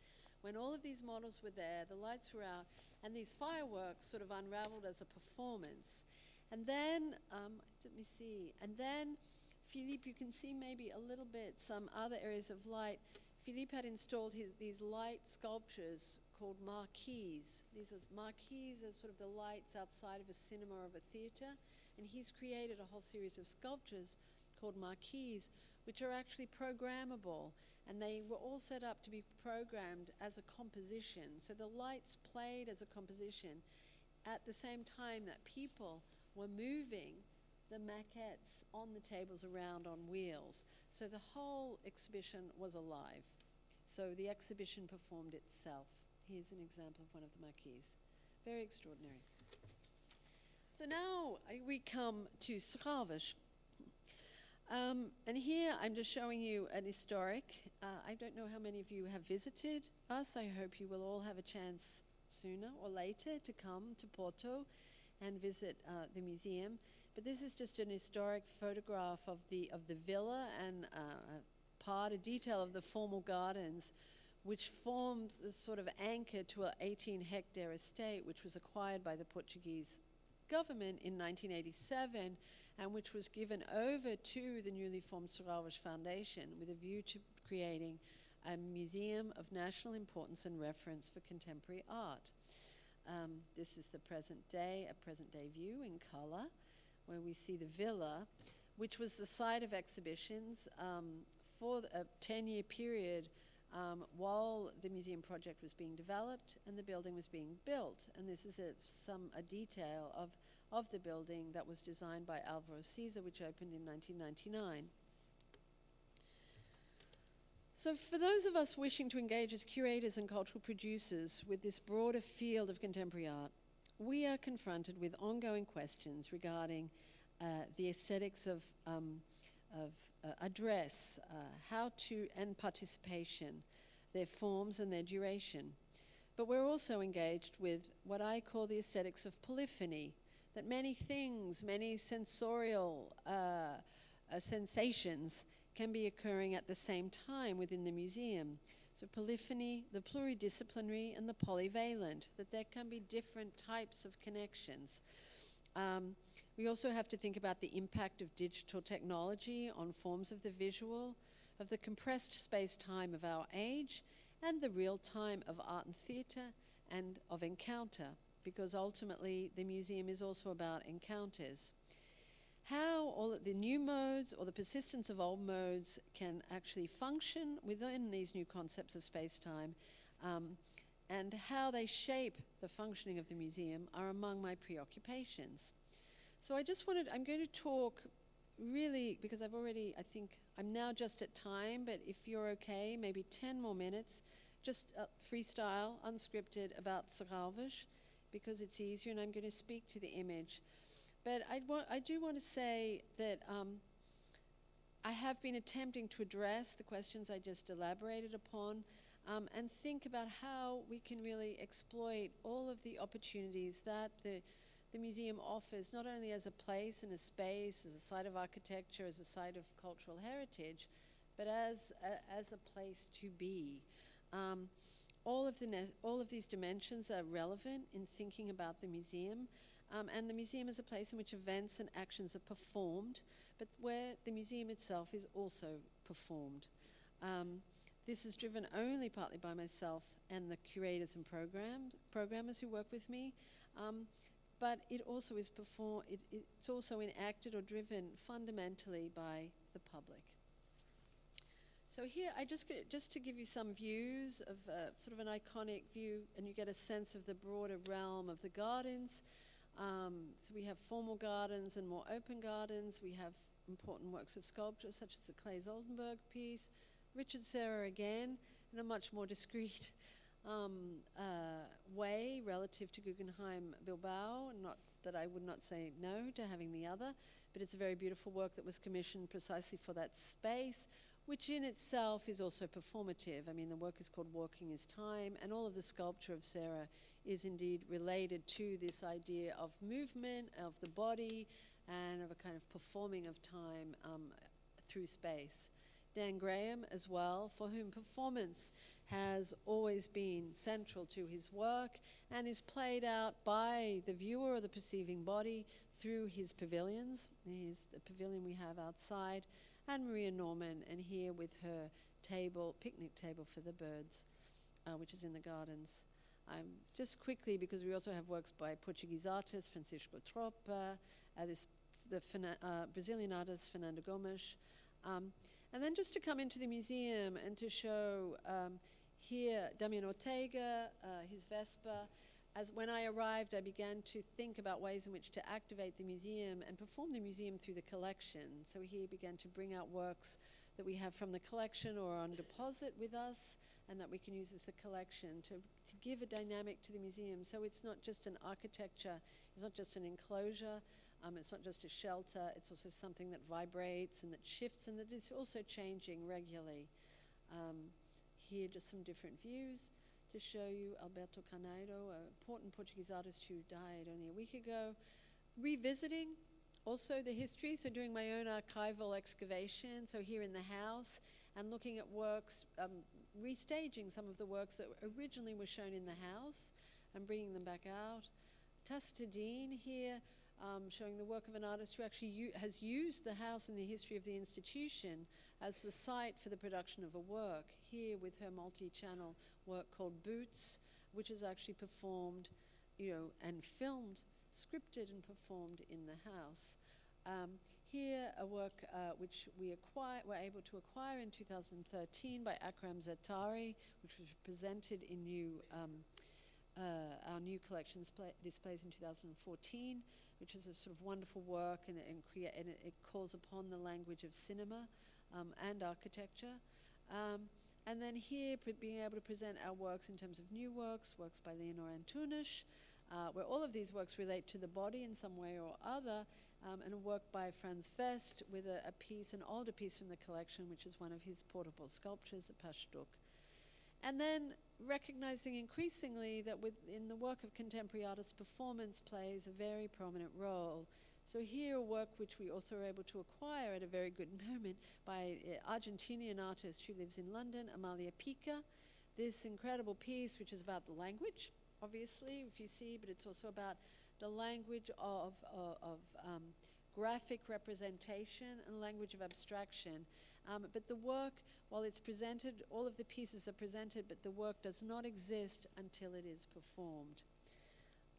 When all of these models were there, the lights were out, and these fireworks sort of unraveled as a performance. And then, let me see, and then Philippe, you can see maybe a little bit some other areas of light. Philippe had installed these light sculptures called marquees. These marquees are sort of the lights outside of a cinema or of a theater, and he's created a whole series of sculptures called marquees, which are actually programmable, and they were all set up to be programmed as a composition. So the lights played as a composition at the same time that people were moving the maquettes on the tables around on wheels. So the whole exhibition was alive. So the exhibition performed itself. Here's an example of one of the marquees. Very extraordinary. So now we come to Serralves. And here I'm just showing you an historic. I don't know how many of you have visited us. I hope you will all have a chance sooner or later to come to Porto and visit the museum. But this is just an historic photograph of the villa and a detail of the formal gardens, which formed the sort of anchor to an 18-hectare estate, which was acquired by the Portuguese government in 1987, and which was given over to the newly formed Serralves Foundation with a view to creating a museum of national importance and reference for contemporary art. This is the present day view in color, where we see the villa, which was the site of exhibitions for a 10-year period while the museum project was being developed and the building was being built. And this is a detail of the building that was designed by Alvaro Siza, which opened in 1999. So for those of us wishing to engage as curators and cultural producers with this broader field of contemporary art, we are confronted with ongoing questions regarding the aesthetics of address, how to, and participation, their forms and their duration. But we're also engaged with what I call the aesthetics of polyphony, that many things, many sensorial sensations can be occurring at the same time within the museum. So polyphony, the pluridisciplinary, and the polyvalent, that there can be different types of connections. We also have to think about the impact of digital technology on forms of the visual, of the compressed space-time of our age, and the real time of art and theatre and of encounter, because ultimately the museum is also about encounters. How all of the new modes or the persistence of old modes can actually function within these new concepts of space-time and how they shape the functioning of the museum are among my preoccupations. So I'm going to talk really, because I think I'm now just at time, but if you're okay, maybe 10 more minutes, just freestyle, unscripted about Serralves, because it's easier, and I'm going to speak to the image. But I do want to say that I have been attempting to address the questions I just elaborated upon, and think about how we can really exploit all of the opportunities that the museum offers, not only as a place and a space, as a site of architecture, as a site of cultural heritage, but as a place to be. All of these dimensions are relevant in thinking about the museum, and the museum is a place in which events and actions are performed, but where the museum itself is also performed. This is driven only partly by myself and the curators and programmers who work with me, but it also is it's also enacted or driven fundamentally by the public. So here, just to give you some views of sort of an iconic view, and you get a sense of the broader realm of the gardens. So we have formal gardens and more open gardens. We have important works of sculpture, such as the Claes Oldenburg piece. Richard Serra again, in a much more discreet way relative to Guggenheim Bilbao. Not that I would not say no to having the other, but it's a very beautiful work that was commissioned precisely for that space, which in itself is also performative. I mean, the work is called Walking is Time, and all of the sculpture of Serra is indeed related to this idea of movement, of the body, and of a kind of performing of time through space. Dan Graham as well, for whom performance has always been central to his work and is played out by the viewer or the perceiving body through his pavilions. Here's the pavilion we have outside, and Maria Norman, and here with her picnic table for the birds, which is in the gardens. Just quickly, because we also have works by Portuguese artists, Francisco Tropa, the Brazilian artist, Fernando Gomes. And then just to come into the museum and to show here Damian Ortega, his Vespa. As when I arrived, I began to think about ways in which to activate the museum and perform the museum through the collection. So he began to bring out works that we have from the collection or on deposit with us, and that we can use as the collection to give a dynamic to the museum. So it's not just an architecture, it's not just an enclosure, it's not just a shelter, it's also something that vibrates and that shifts and that is also changing regularly. Here just some different views to show you Alberto Carneiro, an important Portuguese artist who died only a week ago. Revisiting also the history, so doing my own archival excavation, so here in the house, and looking at works, restaging some of the works that originally were shown in the house and bringing them back out. Tastadine here, showing the work of an artist who actually has used the house in the history of the institution as the site for the production of a work, here with her multi-channel work called Boots, which is actually performed, and filmed, scripted and performed in the house. Here, a work which we were able to acquire in 2013 by Akram Zaatari, which was presented in our new collections displays in 2014, which is a sort of wonderful work, and it calls upon the language of cinema and architecture. And then here, being able to present our works in terms of new works by Leonor Antunes, where all of these works relate to the body in some way or other, and a work by Franz West with an older piece from the collection, which is one of his portable sculptures, a Pashtuk. And then recognizing increasingly that in the work of contemporary artists, performance plays a very prominent role. So here, a work which we also were able to acquire at a very good moment by an Argentinian artist who lives in London, Amalia Pica. This incredible piece, which is about the language, obviously, if you see, but it's also about the language of graphic representation and language of abstraction. But the work, while it's presented, all of the pieces are presented, but the work does not exist until it is performed.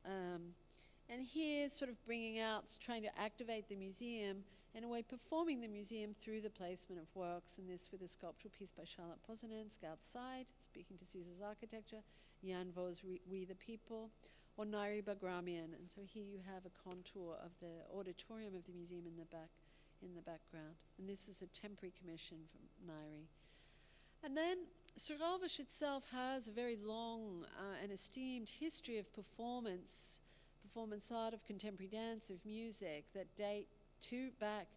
And here, sort of bringing out, trying to activate the museum, in a way performing the museum through the placement of works, and this with a sculptural piece by Charlotte Posenensk outside, speaking to Caesar's architecture, Jan Vo's We the People, or Nairi Bagramian. And so here you have a contour of the auditorium of the museum in the background. And this is a temporary commission from Nairi. And then Serralves itself has a very long and esteemed history of performance art, of contemporary dance, of music that date back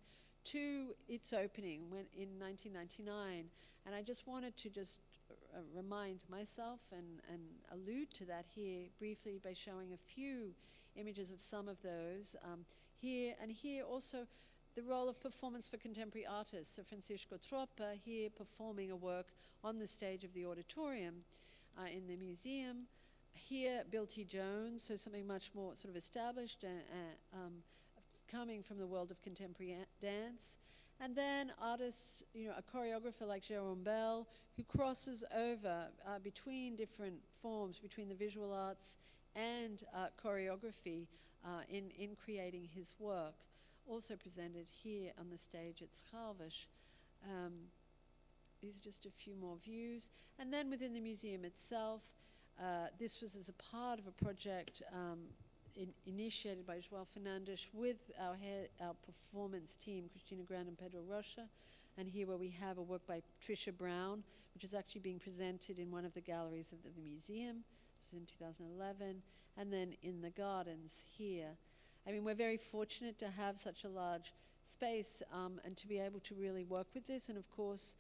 to its opening in 1999. And I just wanted to remind myself and allude to that here briefly by showing a few images of some of those. Here also the role of performance for contemporary artists. So Francisco Troppa here performing a work on the stage of the auditorium in the museum. Here, Bill T. Jones, so something much more sort of established, coming from the world of contemporary dance. And then artists, a choreographer like Jérôme Bell, who crosses over between different forms, between the visual arts and choreography in creating his work. Also presented here on the stage at Serralves. These are just a few more views. And then within the museum itself, this was as a part of a project initiated by João Fernandes with our performance team, Cristina Grande and Pedro Rocha. And here where we have a work by Tricia Brown, which is actually being presented in one of the galleries of the museum. It was in 2011. And then in the gardens here. I mean, we're very fortunate to have such a large space and to be able to really work with this. And of course,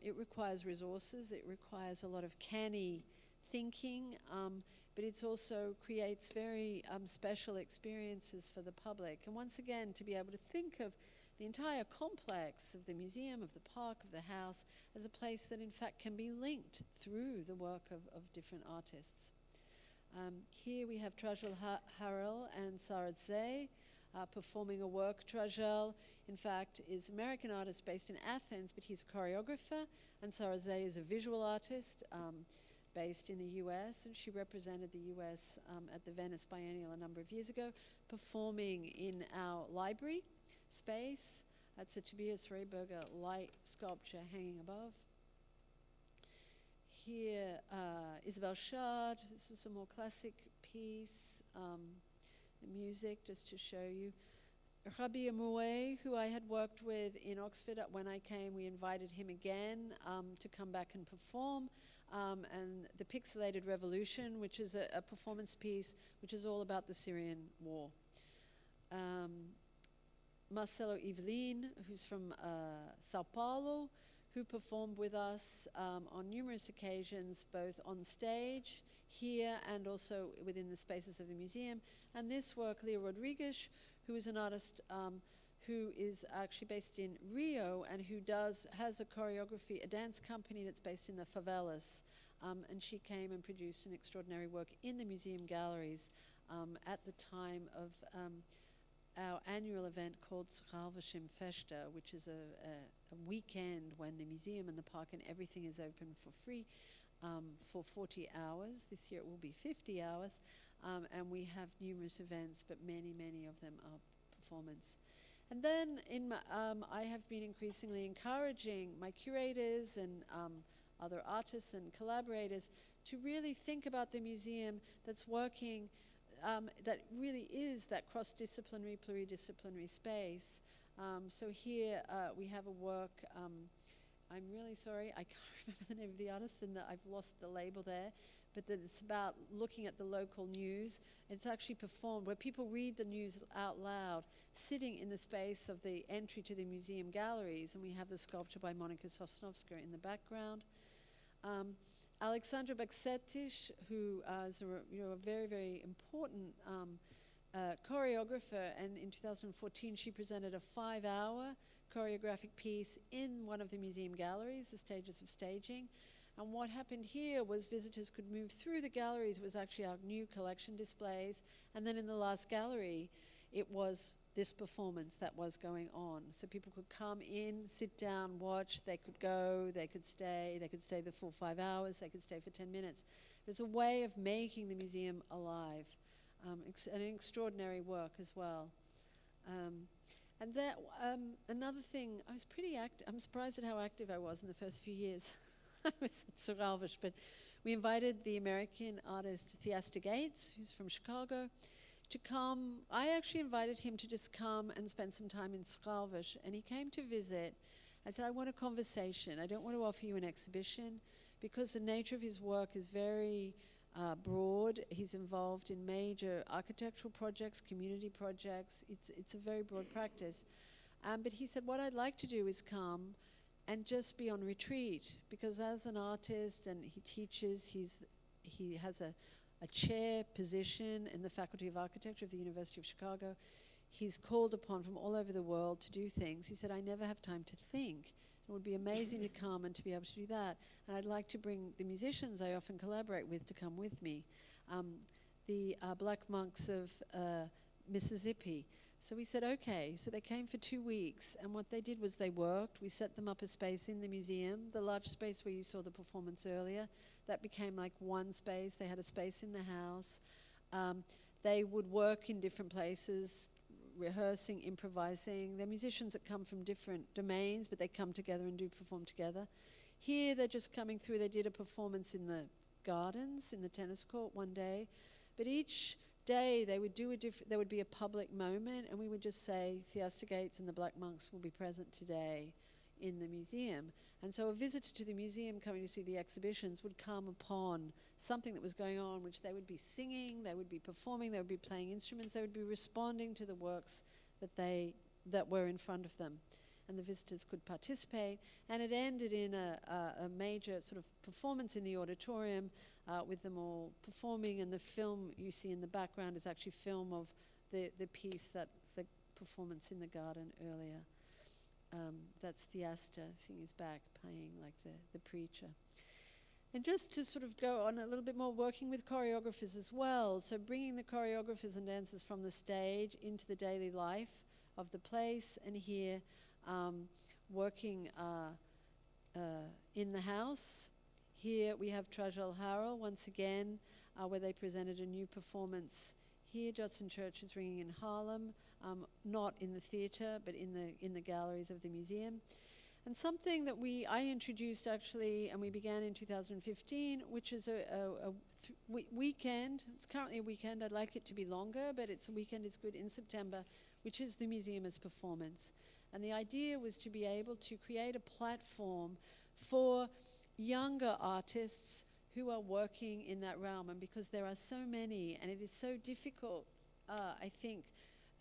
it requires resources. It requires a lot of canny thinking, but it also creates very special experiences for the public. And once again, to be able to think of the entire complex of the museum, of the park, of the house, as a place that in fact can be linked through the work of different artists. Here we have Trajel Harrell and Sarad Zay performing a work. Trajel, in fact, is an American artist based in Athens, but he's a choreographer, and Sarad Zay is a visual artist based in the US, and she represented the US at the Venice Biennial a number of years ago, performing in our library space. That's a Tobias Rehberger light sculpture hanging above. Here, Isabel Schad. This is a more classic piece, music, just to show you. Rabia Mouet, who I had worked with in Oxford when I came, we invited him again to come back and perform. And The Pixelated Revolution, which is a performance piece which is all about the Syrian war. Marcelo Evelyn, who's from Sao Paulo, who performed with us on numerous occasions, both on stage here and also within the spaces of the museum. And this work, Leo Rodrigues, who is an artist who is actually based in Rio and who has a dance company that's based in the favelas. And she came and produced an extraordinary work in the museum galleries at the time of our annual event called Serralves im Festa, which is a weekend when the museum and the park and everything is open for free for 40 hours. This year it will be 50 hours. And we have numerous events, but many, many of them are performance. And then I have been increasingly encouraging my curators and other artists and collaborators to really think about the museum that's working, that really is that cross-disciplinary, pluridisciplinary space. So here we have a work, I'm really sorry, I can't remember the name of the artist and I've lost the label there, but that it's about looking at the local news. It's actually performed where people read the news out loud, sitting in the space of the entry to the museum galleries, and we have the sculpture by Monika Sosnowska in the background. Alexandra Baksetich, who is a very, very important choreographer, and in 2014 she presented a 5-hour choreographic piece in one of the museum galleries, the stages of staging. And what happened here was visitors could move through the galleries. It was actually our new collection displays. And then in the last gallery, it was this performance that was going on. So people could come in, sit down, watch, they could go, they could stay the full 5 hours, they could stay for 10 minutes. It was a way of making the museum alive, an extraordinary work as well. And that, another thing, I was pretty active. I'm surprised at how active I was in the first few years. I was at Serralves, but we invited the American artist Theaster Gates, who's from Chicago, to come. I actually invited him to just come and spend some time in Serralves, and he came to visit. I said, I want a conversation. I don't want to offer you an exhibition, because the nature of his work is very broad. He's involved in major architectural projects, community projects. It's a very broad practice. But he said, what I'd like to do is come and just be on retreat, because as an artist, and he teaches, he has a chair position in the Faculty of Architecture of the University of Chicago. He's called upon from all over the world to do things. He said, I never have time to think. It would be amazing to come and to be able to do that. And I'd like to bring the musicians I often collaborate with to come with me, the Black Monks of Mississippi. So we said, okay. So they came for 2 weeks, and what they did was they worked. We set them up a space in the museum, the large space where you saw the performance earlier. That became like one space. They had a space in the house. They would work in different places, rehearsing, improvising. They're musicians that come from different domains, but they come together and do perform together. Here, they're just coming through. They did a performance in the gardens, in the tennis court one day. But each day, they would do there would be a public moment, and we would just say, Theaster Gates and the Black Monks will be present today in the museum. And so a visitor to the museum coming to see the exhibitions would come upon something that was going on, which they would be singing, they would be performing, they would be playing instruments, they would be responding to the works that were in front of them. And the visitors could participate. And it ended in a major sort of performance in the auditorium with them all performing. And the film you see in the background is actually film of the piece, the performance in the garden earlier. That's Theaster, seeing his back, playing like the preacher. And just to sort of go on a little bit more, working with choreographers as well. So bringing the choreographers and dancers from the stage into the daily life of the place, and here working in the house. Here we have Trajal Harrell once again, where they presented a new performance. Here, Judson Church is ringing in Harlem, not in the theatre, but in the galleries of the museum. And something that I introduced actually, and we began in 2015, which is a weekend. It's currently a weekend. I'd like it to be longer, but it's a weekend is good in September, which is the museum as performance. And the idea was to be able to create a platform for younger artists who are working in that realm. And because there are so many, and it is so difficult, I think,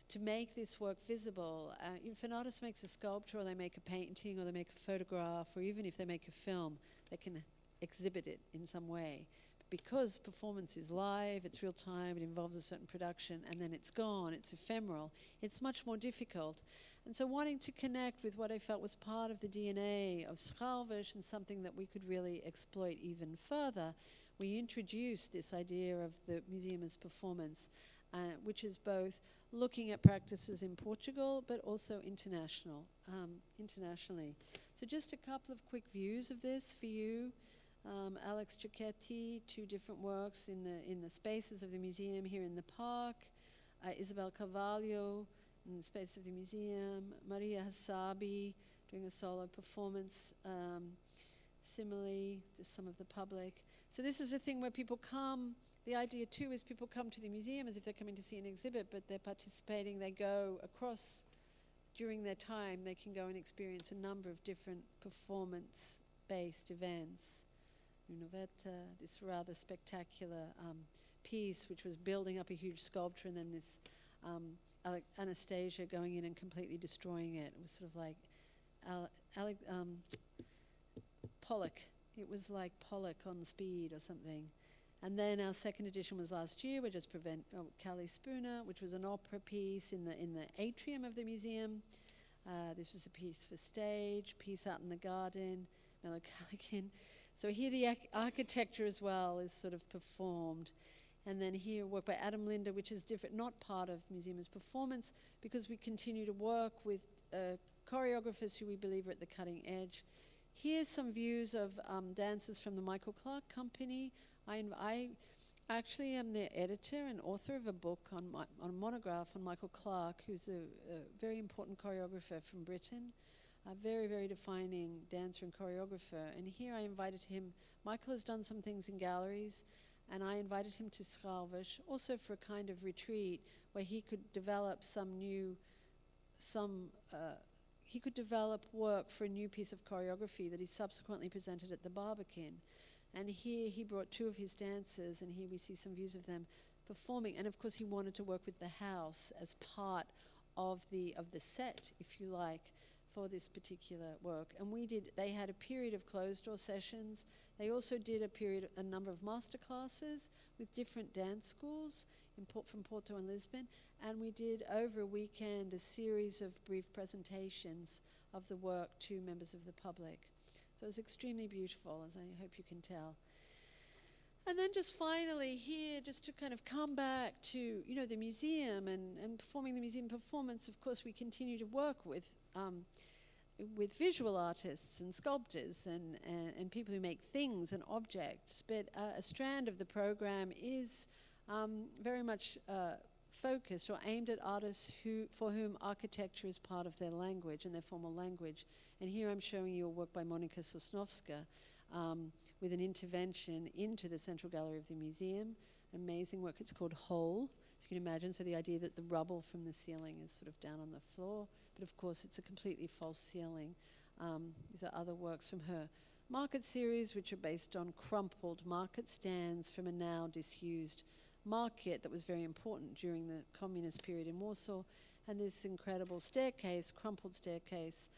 to make this work visible. If an artist makes a sculpture, or they make a painting, or they make a photograph, or even if they make a film, they can exhibit it in some way. But because performance is live, it's real time, it involves a certain production, and then it's gone, it's ephemeral, it's much more difficult. And so wanting to connect with what I felt was part of the DNA of Serralves and something that we could really exploit even further, we introduced this idea of the museum as performance, which is both looking at practices in Portugal, but also internationally. So just a couple of quick views of this for you. Alex Giacchetti, 2 different works in the spaces of the museum here in the park. Isabel Carvalho, in the space of the museum. Maria Hasabi, doing a solo performance. Similarly, just some of the public. So this is a thing where people come. The idea, too, is people come to the museum as if they're coming to see an exhibit, but they're participating. They go across, during their time, they can go and experience a number of different performance-based events. Nunovetta, this rather spectacular piece, which was building up a huge sculpture, and then this Anastasia going in and completely destroying it. It was sort of like Pollock. It was like Pollock on speed or something. And then our second edition was last year. We just Callie Spooner, which was an opera piece in the atrium of the museum. This was a piece for stage, piece out in the garden, Mellow Callaghan. So here the architecture as well is sort of performed. And then here work by Adam Linder, which is different, not part of museum as performance, because we continue to work with choreographers who we believe are at the cutting edge. Here's some views of dancers from the Michael Clark Company. I Actually, I'm the editor and author of a book on a monograph on Michael Clarke, who's a very important choreographer from Britain, a very, very defining dancer and choreographer. And here I invited him. Michael has done some things in galleries, and I invited him to Serralves, also for a kind of retreat where he could develop he could develop work for a new piece of choreography that he subsequently presented at the Barbican. And here he brought two of his dancers, and here we see some views of them performing. And of course he wanted to work with the house as part of the set, if you like, for this particular work. And they had a period of closed-door sessions. They also did a number of master classes with different dance schools from Porto and Lisbon. And we did, over a weekend, a series of brief presentations of the work to members of the public. So it was extremely beautiful, as I hope you can tell. And then just finally here, just to kind of come back to, the museum and performing the museum performance, of course, we continue to work with visual artists and sculptors and people who make things and objects. But a strand of the program is very much focused or aimed at artists for whom architecture is part of their language and their formal language. And here I'm showing you a work by Monika Sosnowska with an intervention into the Central Gallery of the museum. Amazing work. It's called Whole. So you can imagine, so the idea that the rubble from the ceiling is sort of down on the floor. But of course, it's a completely false ceiling. These are other works from her market series, which are based on crumpled market stands from a now disused market that was very important during the communist period in Warsaw. And this incredible staircase, crumpled staircase,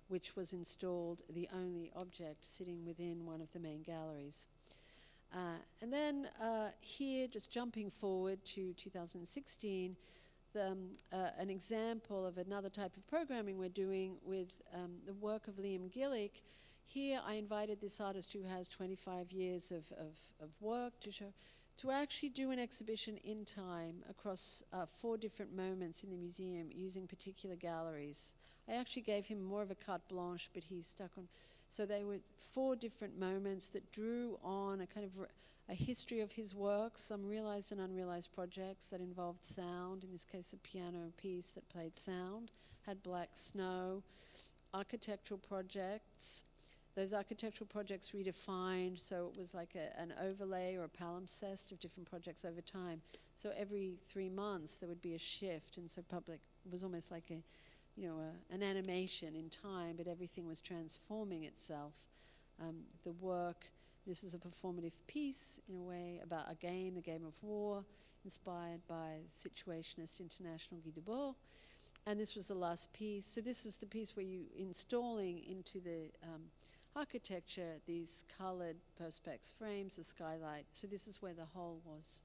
which was installed, the only object sitting within one of the main galleries. And then here, just jumping forward to 2016, an example of another type of programming we're doing with the work of Liam Gillick. Here I invited this artist who has 25 years of work to actually do an exhibition in time across 4 different moments in the museum using particular galleries. I actually gave him more of a carte blanche, but he stuck on. So they were 4 different moments that drew on a kind of a history of his work, some realized and unrealized projects that involved sound, in this case a piano piece that played sound, had black snow, architectural projects. Those architectural projects redefined, so it was like an overlay or a palimpsest of different projects over time. So every 3 months there would be a shift, and so public was almost like an animation in time, but everything was transforming itself. The work, this is a performative piece in a way about a game, the game of war, inspired by Situationist International Guy Debord. And this was the last piece. So this is the piece where you installing into the architecture these colored perspex frames, the skylight. So this is where the whole was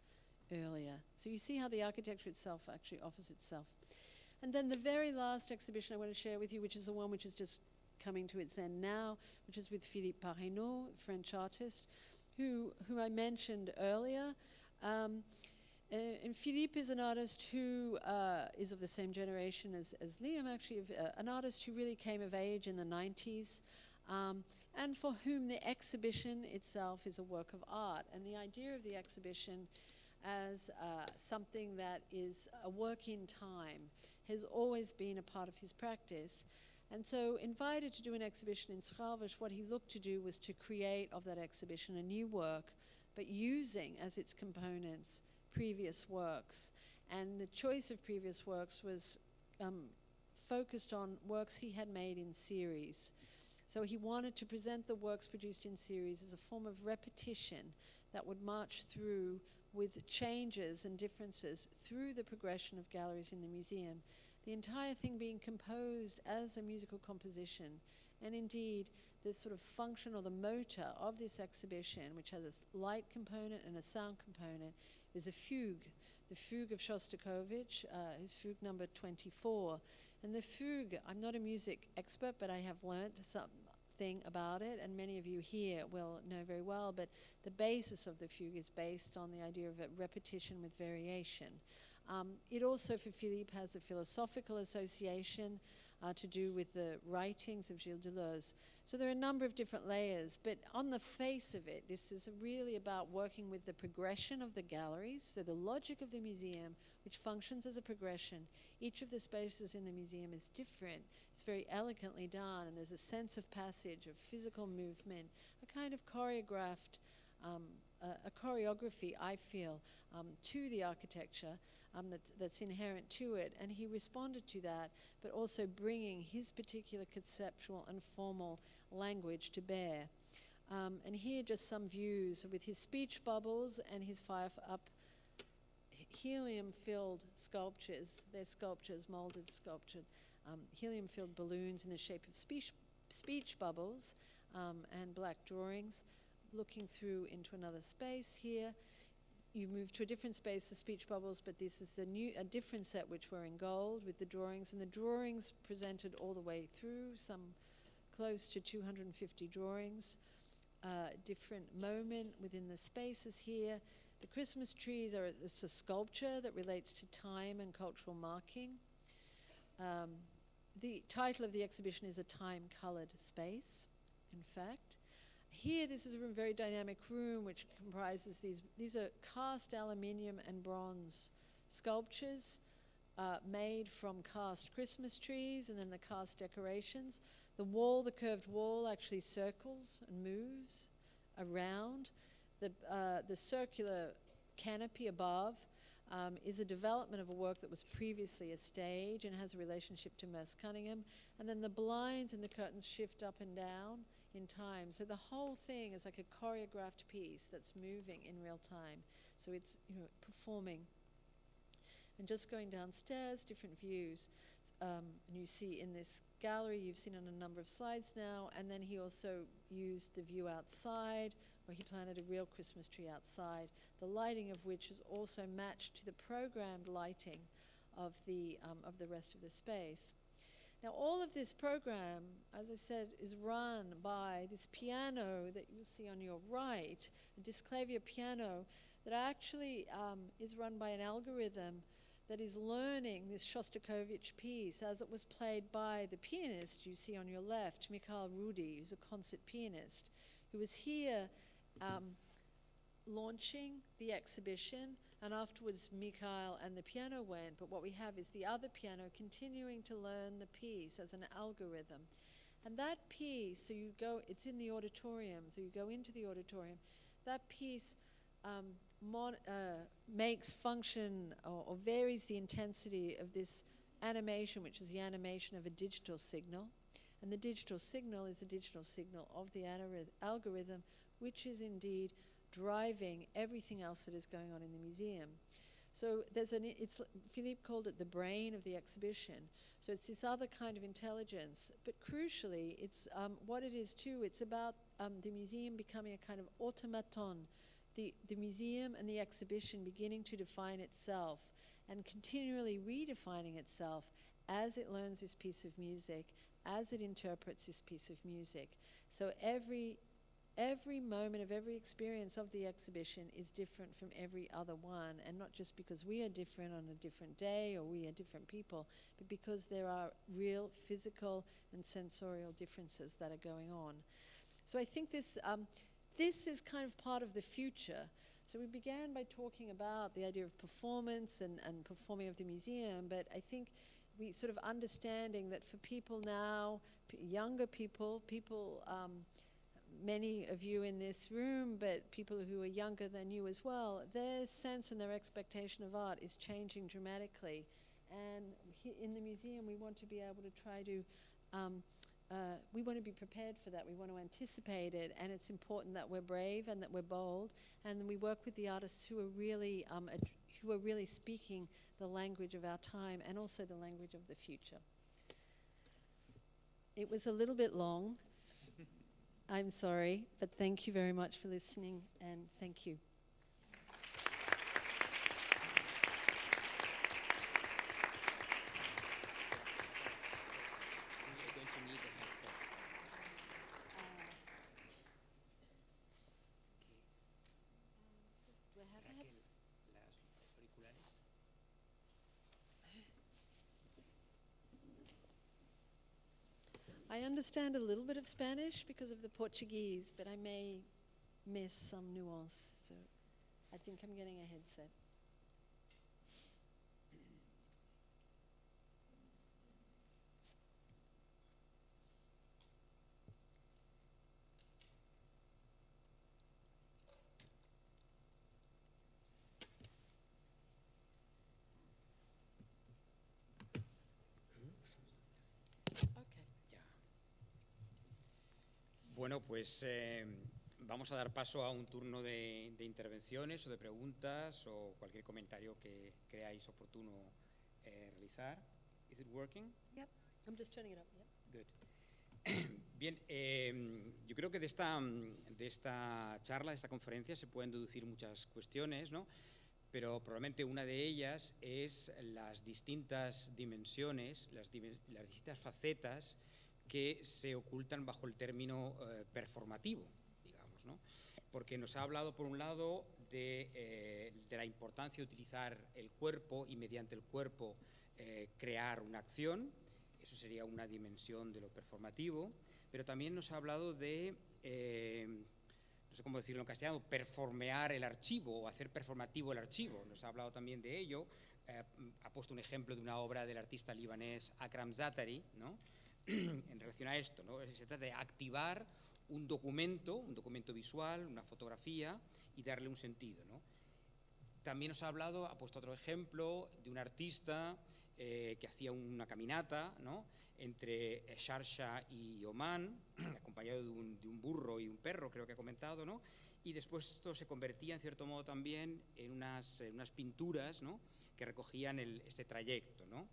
earlier. So you see how the architecture itself actually offers itself. And then the very last exhibition I want to share with you, which is the one which is just coming to its end now, which is with Philippe Parrenaud, French artist, who I mentioned earlier. And Philippe is an artist who is of the same generation as Liam, actually, an artist who really came of age in the 90s, and for whom the exhibition itself is a work of art. And the idea of the exhibition as something that is a work in time has always been a part of his practice. And so, invited to do an exhibition in Serralves, what he looked to do was to create of that exhibition a new work, but using as its components previous works. And the choice of previous works was focused on works he had made in series. So he wanted to present the works produced in series as a form of repetition that would march through with changes and differences through the progression of galleries in the museum. The entire thing being composed as a musical composition. And indeed, the sort of function or the motor of this exhibition, which has a light component and a sound component, is a fugue. The fugue of Shostakovich, his fugue number 24. And the fugue, I'm not a music expert, but I have learned something about it, and many of you here will know very well, but the basis of the fugue is based on the idea of a repetition with variation. It also, for Philippe, has a philosophical association to do with the writings of Gilles Deleuze. So there are a number of different layers, but on the face of it, this is really about working with the progression of the galleries, so the logic of the museum, which functions as a progression. Each of the spaces in the museum is different. It's very elegantly done, and there's a sense of passage, of physical movement, a kind of choreographed, a choreography, I feel, to the architecture that's inherent to it. And he responded to that, but also bringing his particular conceptual and formal language to bear. And here just some views with his speech bubbles and his fire-up helium-filled sculptures. They're sculptures, molded, sculptured, helium-filled balloons in the shape of speech bubbles and black drawings. Looking through into another space here. You move to a different space, the speech bubbles, but this is a different set which were in gold with the drawings, and the drawings presented all the way through, some close to 250 drawings. Different moment within the spaces here. The Christmas trees it's a sculpture that relates to time and cultural marking. The title of the exhibition is A Time-Colored Space, in fact. Here, this is a very dynamic room which comprises these are cast aluminium and bronze sculptures made from cast Christmas trees and then the cast decorations. The curved wall actually circles and moves around. The circular canopy above is a development of a work that was previously a stage and has a relationship to Merce Cunningham. And then the blinds and the curtains shift up and down in time. So the whole thing is like a choreographed piece that's moving in real time. So it's performing. And just going downstairs, different views. And you see in this gallery, you've seen on a number of slides now, and then he also used the view outside, where he planted a real Christmas tree outside, the lighting of which is also matched to the programmed lighting of the rest of the space. Now, all of this program, as I said, is run by this piano that you'll see on your right, a Disclavier piano that actually is run by an algorithm that is learning this Shostakovich piece as it was played by the pianist you see on your left, Mikhail Rudy, who's a concert pianist, who was here launching the exhibition, and afterwards Mikhail and the piano went, but what we have is the other piano continuing to learn the piece as an algorithm. And that piece, so it's in the auditorium, so you go into the auditorium, that piece makes function or varies the intensity of this animation, which is the animation of a digital signal. And the digital signal is the digital signal of the algorithm, which is indeed driving everything else that is going on in the museum. So Philippe called it the brain of the exhibition. So it's this other kind of intelligence, but crucially, it's what it is too. It's about the museum becoming a kind of automaton, the museum and the exhibition beginning to define itself and continually redefining itself as it learns this piece of music, as it interprets this piece of music. So every moment of every experience of the exhibition is different from every other one, and not just because we are different on a different day or we are different people, but because there are real physical and sensorial differences that are going on. So I think this is kind of part of the future. So we began by talking about the idea of performance and performing of the museum, but I think we sort of understanding that for people now, younger people, many of you in this room, but people who are younger than you as well, their sense and their expectation of art is changing dramatically. And in the museum, we want to be able to try to, we want to be prepared for that. We want to anticipate it, and it's important that we're brave and that we're bold, and we work with the artists who are really speaking the language of our time and also the language of the future. It was a little bit long. I'm sorry, but thank you very much for listening, and thank you. You're going to need a headset. Do I have a headset? Las auriculares. I I understand a little bit of Spanish because of the Portuguese, but I may miss some nuance, so I think I'm getting a headset. Bueno, pues vamos a dar paso a un turno de intervenciones o de preguntas o cualquier comentario que creáis oportuno realizar. Is it working? Yep, I'm just turning it up. Yep. Good. Bien, yo creo que de esta charla, de esta conferencia, se pueden deducir muchas cuestiones, ¿no? Pero probablemente una de ellas es las distintas dimensiones, las distintas facetas que se ocultan bajo el término performativo, digamos, ¿no? Porque nos ha hablado, por un lado, de la importancia de utilizar el cuerpo y mediante el cuerpo crear una acción. Eso sería una dimensión de lo performativo, pero también nos ha hablado de, no sé cómo decirlo en castellano, performear el archivo o hacer performativo el archivo. Nos ha hablado también de ello. Ha puesto un ejemplo de una obra del artista libanés Akram Zaatari, ¿no? En relación a esto, ¿no? Se trata de activar un documento visual, una fotografía, y darle un sentido, ¿no? También nos ha hablado, ha puesto otro ejemplo de un artista que hacía una caminata, ¿no? Entre Sharjah y Omán, acompañado de un burro y un perro, creo que ha comentado, ¿no? Y después esto se convertía, en cierto modo, también en unas pinturas, ¿no? Que recogían este trayecto, ¿no?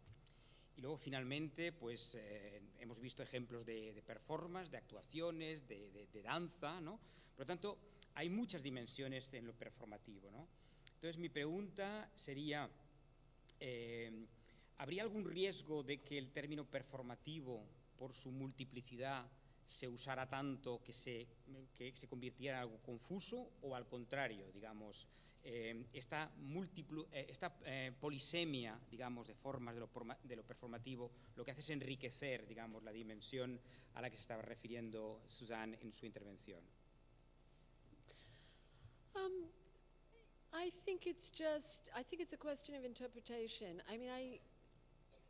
Y luego, finalmente, pues hemos visto ejemplos de performance, de actuaciones, de danza, ¿no? Por lo tanto, hay muchas dimensiones en lo performativo, ¿no? Entonces, mi pregunta sería, ¿habría algún riesgo de que el término performativo, por su multiplicidad, se usara tanto que se convirtiera en algo confuso, o al contrario, digamos, esta polisemia, digamos, de formas de lo performativo, lo que hace es enriquecer, digamos, la dimensión a la que se estaba refiriendo Suzanne en su intervención? I think it's a question of interpretation. I mean,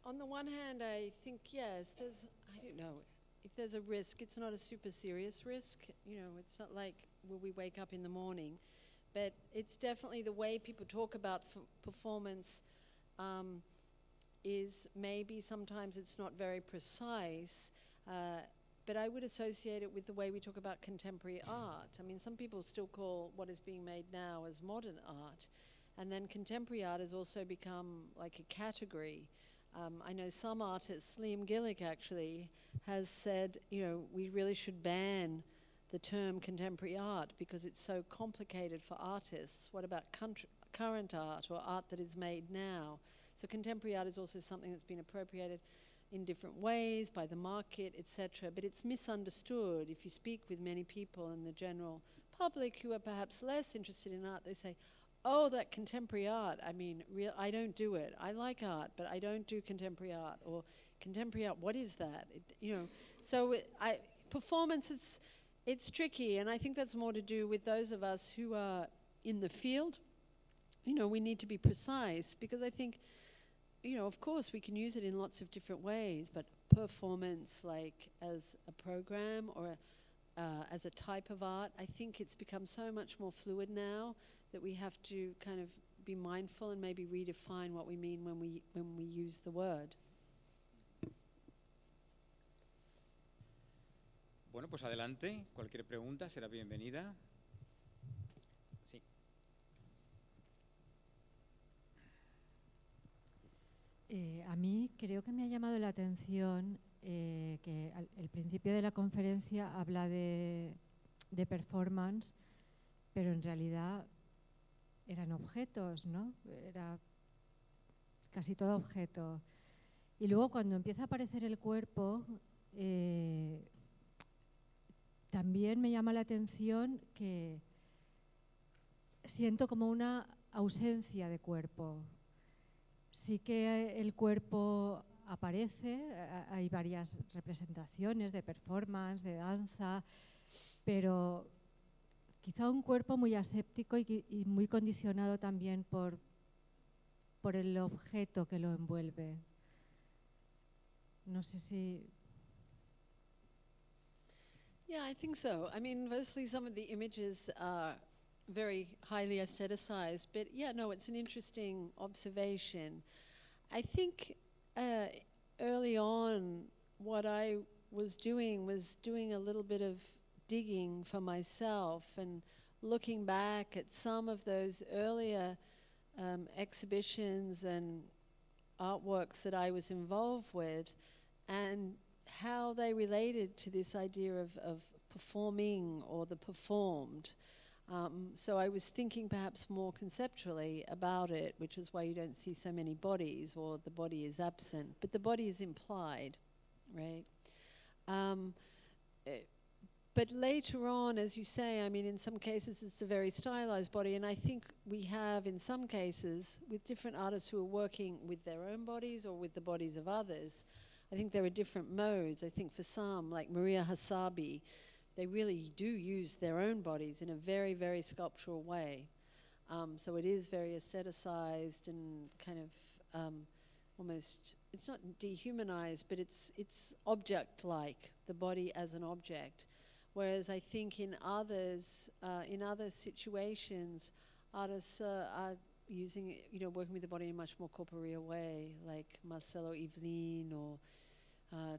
on the one hand, I think, yes, I don't know, if there's a risk, it's not a super serious risk. You know, it's not like, will we wake up in the morning? But it's definitely the way people talk about performance is maybe sometimes it's not very precise, but I would associate it with the way we talk about contemporary art. I mean, some people still call what is being made now as modern art, and then contemporary art has also become like a category. I know some artists, Liam Gillick actually, has said, you know, we really should ban the term contemporary art because it's so complicated for artists. What about current art or art that is made now? So contemporary art is also something that's been appropriated in different ways by the market, etc. But it's misunderstood. If you speak with many people in the general public who are perhaps less interested in art, they say, oh, that contemporary art, I mean, I don't do it. I like art, but I don't do contemporary art. Or contemporary art, what is that? So performance, it's tricky, and I think that's more to do with those of us who are in the field. You know, we need to be precise, because I think, you know, of course we can use it in lots of different ways, but performance, like as a program or as a type of art, I think it's become so much more fluid now that we have to kind of be mindful and maybe redefine what we mean when we use the word. Bueno, pues adelante. Cualquier pregunta será bienvenida. Sí. A mí creo que me ha llamado la atención que el principio de la conferencia habla de performance, pero en realidad eran objetos, ¿no? Era casi todo objeto. Y luego cuando empieza a aparecer el cuerpo, también me llama la atención que siento como una ausencia de cuerpo. Sí que el cuerpo aparece, hay varias representaciones de performance, de danza, pero quizá un cuerpo muy aséptico y muy condicionado también por el objeto que lo envuelve. No sé si... Yeah, I think so. I mean, mostly some of the images are very highly aestheticized, but yeah, no, it's an interesting observation. I think early on what I was doing a little bit of digging for myself and looking back at some of those earlier exhibitions and artworks that I was involved with and how they related to this idea of performing or the performed. So I was thinking perhaps more conceptually about it, which is why you don't see so many bodies or the body is absent, but the body is implied, right? But later on, as you say, I mean, in some cases it's a very stylized body, and I think we have, in some cases, with different artists who are working with their own bodies or with the bodies of others, I think there are different modes. I think for some, like Maria Hasabi, they really do use their own bodies in a very, very sculptural way. So it is very aestheticized and kind of almost, it's not dehumanized, but it's object-like, the body as an object. Whereas I think in others, in other situations, artists are using, working with the body in a much more corporeal way, like Marcelo Ivlin or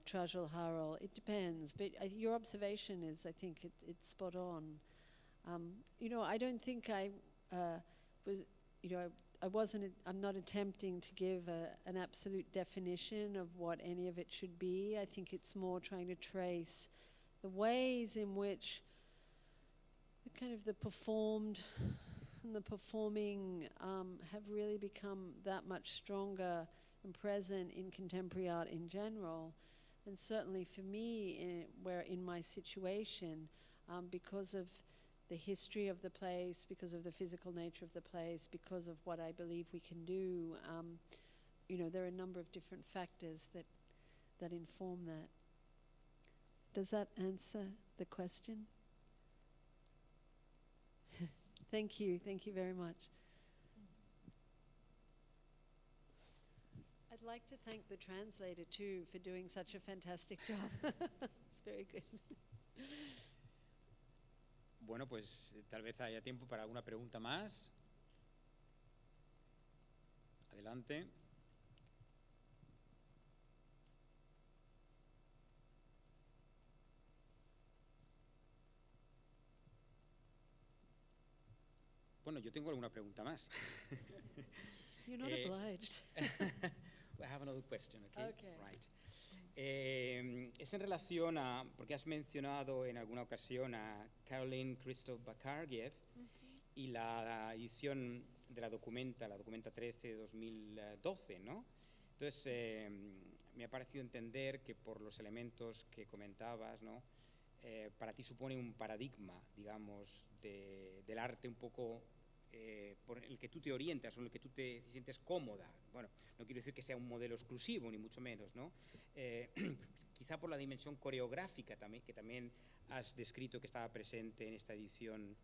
Trajal Harrell. It depends, but your observation is, I think, it's spot on. I don't think I was, I'm not attempting to give an absolute definition of what any of it should be. I think it's more trying to trace the ways in which the kind of the performed and the performing have really become that much stronger and present in contemporary art in general. And certainly for me, where in my situation, because of the history of the place, because of the physical nature of the place, because of what I believe we can do, there are a number of different factors that inform that. Does that answer the question? Thank you very much. I'd like to thank the translator too for doing such a fantastic job. It's very good. Bueno, pues tal vez haya tiempo para alguna pregunta más. Adelante. Bueno, yo tengo alguna pregunta más. You're not obliged. I have another question, okay? Right. Es en relación a, porque has mencionado en alguna ocasión a Caroline Christoph Bakargiev y la edición de la documenta 13 de 2012, ¿no? Entonces, me ha parecido entender que por los elementos que comentabas, ¿no? Para ti supone un paradigma, digamos, del arte un poco por el que tú te orientas o en el que tú te sientes cómoda. Bueno, no quiero decir que sea un modelo exclusivo, ni mucho menos, ¿no? Quizá por la dimensión coreográfica también, que también has descrito que estaba presente en esta edición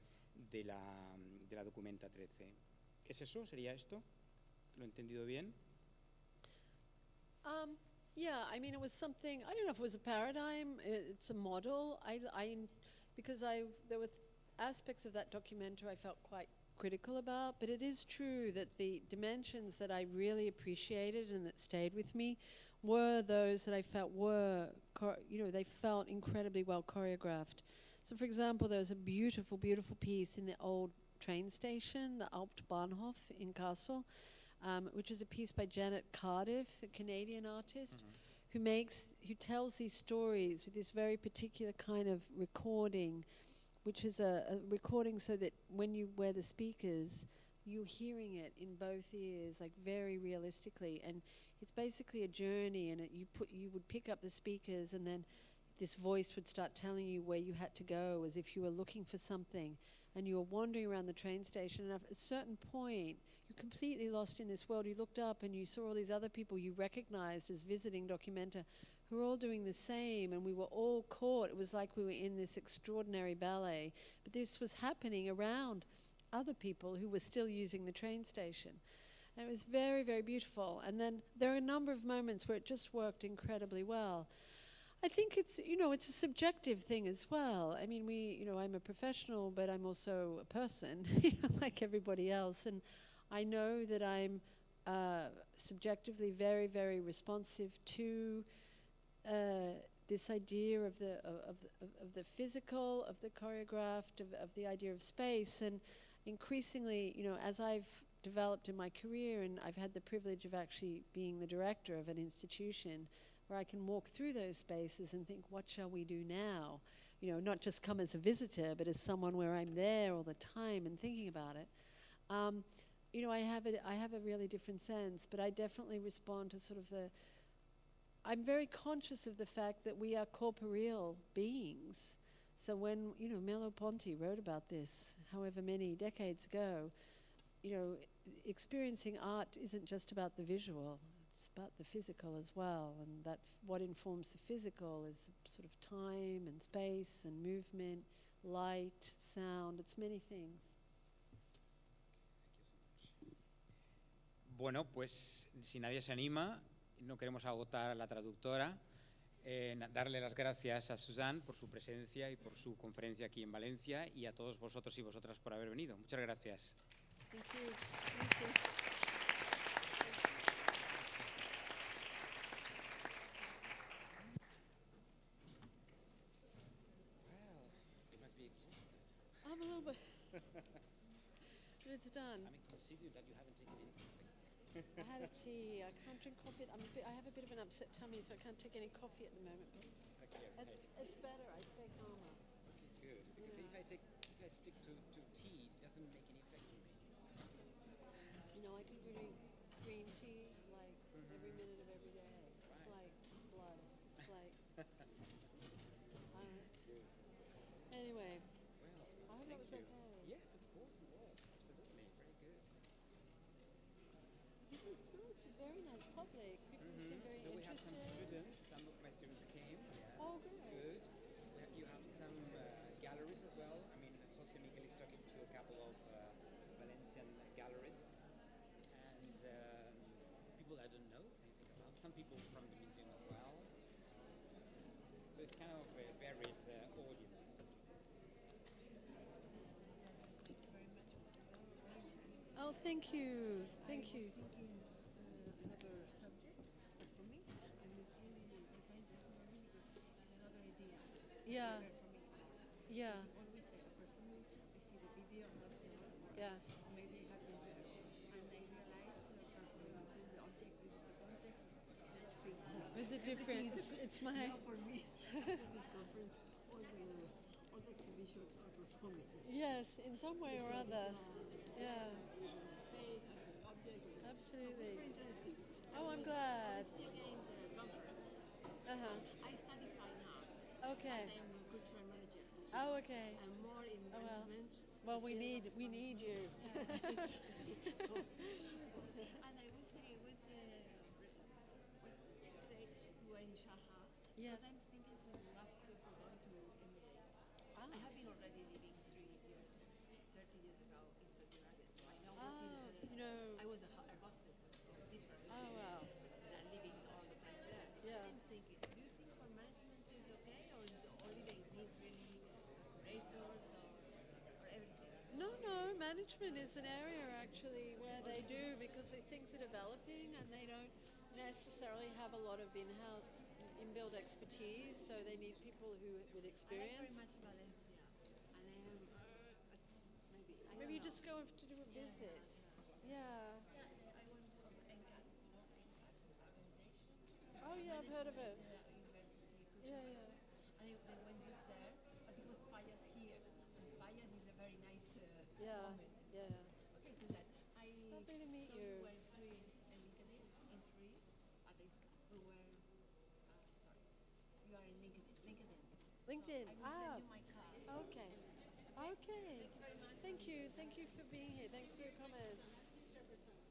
de la documenta 13. ¿Es eso? ¿Sería esto? ¿Lo he entendido bien? Yeah, I mean, it was something, I don't know if it was a paradigm, it's a model. Because there were aspects of that documentary I felt quite critical about, but it is true that the dimensions that I really appreciated and that stayed with me were those that I felt they felt incredibly well choreographed. So for example, there was a beautiful, beautiful piece in the old train station, the Hauptbahnhof in Kassel, which is a piece by Janet Cardiff, a Canadian artist, who tells these stories with this very particular kind of recording, which is a recording so that when you wear the speakers, you're hearing it in both ears, like very realistically. And it's basically a journey, and you would pick up the speakers, and then this voice would start telling you where you had to go, as if you were looking for something, and you were wandering around the train station, and at a certain point, you're completely lost in this world. You looked up and you saw all these other people you recognized as visiting documenta who were all doing the same, and we were all caught. It was like we were in this extraordinary ballet, but this was happening around other people who were still using the train station. And it was very, very beautiful. And then there are a number of moments where it just worked incredibly well. I think it's, it's a subjective thing as well. I mean, I'm a professional, but I'm also a person, like everybody else. And I know that I'm subjectively very, very responsive to this idea of the physical, of the choreographed, of the idea of space. And increasingly, as I've developed in my career, and I've had the privilege of actually being the director of an institution, where I can walk through those spaces and think, what shall we do now? Not just come as a visitor, but as someone where I'm there all the time and thinking about it. I have a really different sense, but I definitely respond to sort of I'm very conscious of the fact that we are corporeal beings. So when, Merleau-Ponty wrote about this, however many decades ago, experiencing art isn't just about the visual. It's about the physical as well, and that what informs the physical is sort of time and space and movement, light, sound, it's many things. Bueno, pues si nadie se anima, no queremos agotar a la traductora, darle las gracias a Suzanne por su presencia y por su conferencia aquí en Valencia, y a todos vosotros y vosotras por haber venido. Muchas gracias. Thank you. Thank you. I'm a little bit. But it's done. I mean, considering that you haven't taken any coffee. I had a tea. I can't drink coffee. I have a bit of an upset tummy, so I can't take any coffee at the moment. But it's better. I stay calmer. Okay, good. Because if I stick to tea, it doesn't make any effect on me. I can drink green tea like every minute of every day. It's like blood. It's like. Anyway. I hope that was okay. Yes, of course it was. Absolutely. Very good. It's nice. Very nice public. People seem very So interested. we have some students. Some of my students came. Yeah. Oh, good. Good. You have some galleries as well. I mean, Jose Miguel is talking to a couple of Valencian gallerists and people I don't know anything about. Some people from the museum as well. So it's kind of a varied audience. Oh, thank you. Thank you. I was thinking another subject, but for me, I was interested in it because it's another idea. Yeah. For me, Yeah. always say, for me, I see the video of Yeah. maybe it happened there, and I realize performances, the objects with the context, Is it different? It's my. now for me, after this conference, all the exhibitions are performing. Yes, in some way or other. Yeah. Space and the object. Absolutely. Very interesting. Oh, I'm glad. Again, the conference. Uh-huh. I study fine arts. Okay. I am a cultural manager. Oh, okay. I'm more in Oh, well. management. Well, we need you. And I was saying, what you say, you are in Sharjah. Yeah. Because I'm thinking to ask you for going to Emirates. Ah. I have been already living 3 years, 30 years ago in Saudi Arabia, so I know Ah, what is. you know. I was a hostess, but it's different. Oh, wow. Than living all the time there. Yeah. I'm thinking, do you think for management is okay, or is only they need really curators or everything? No, management is an area actually where they do, because things are developing and they don't necessarily have a lot of inbuilt expertise, so they need people who with I like experience. very much Valencia, and I am, Maybe you just go to do a visit. Yeah. I went from NCAT organization. Oh yeah, I've heard of it. University. Yeah. And I went just there, but it was Fallas here. And Fallas is a very nice Yeah. moment. Yeah. Okay, Suzanne, Lovely to meet so you. we were three in LinkedIn, at least we were, sorry, you are in LinkedIn. LinkedIn. I will send you my card. Okay. Okay. Thank you. Thank you for being here. Thanks for your comments.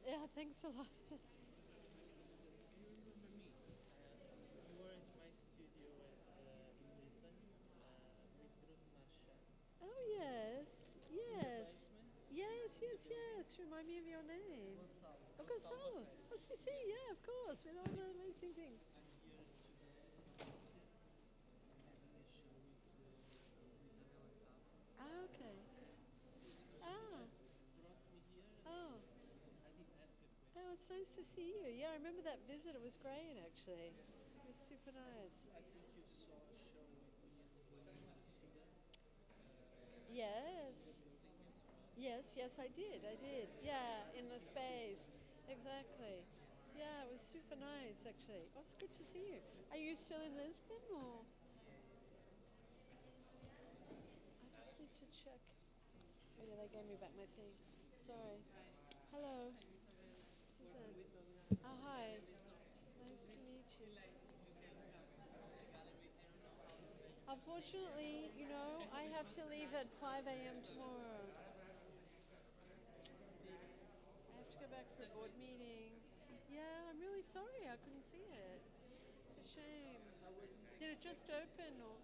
Yeah, thanks a lot. You remember me? You were at my studio in Lisbon with Bruno Marchand. Oh, yes. Yes. Yes. Remind me of your name. Gonçalo. Oh, Gonçalo. Oh, si, yeah, of course, with all the amazing things. I'm here today in Conferencia because I'm having a show with Isabel and Pablo. Ah, okay. Ah. Just brought me here and Oh. I didn't ask a question. Oh, it's nice to see you. Yeah, I remember that visit. It was great, actually. It was super nice. I think you saw a show with me and Suzanne. Yes. Yes, I did. Yeah, in the space. Exactly. Yeah, it was super nice, actually. Oh, it's good to see you. Are you still in Lisbon, or? I just need to check. Oh, yeah, they gave me back my thing. Sorry. Hello. Suzanne. Oh, hi. Nice to meet you. Unfortunately, I have to leave at 5 a.m. tomorrow. I have to go back for a board meeting. Yeah, I'm really sorry I couldn't see it. It's a shame. Did it just open or?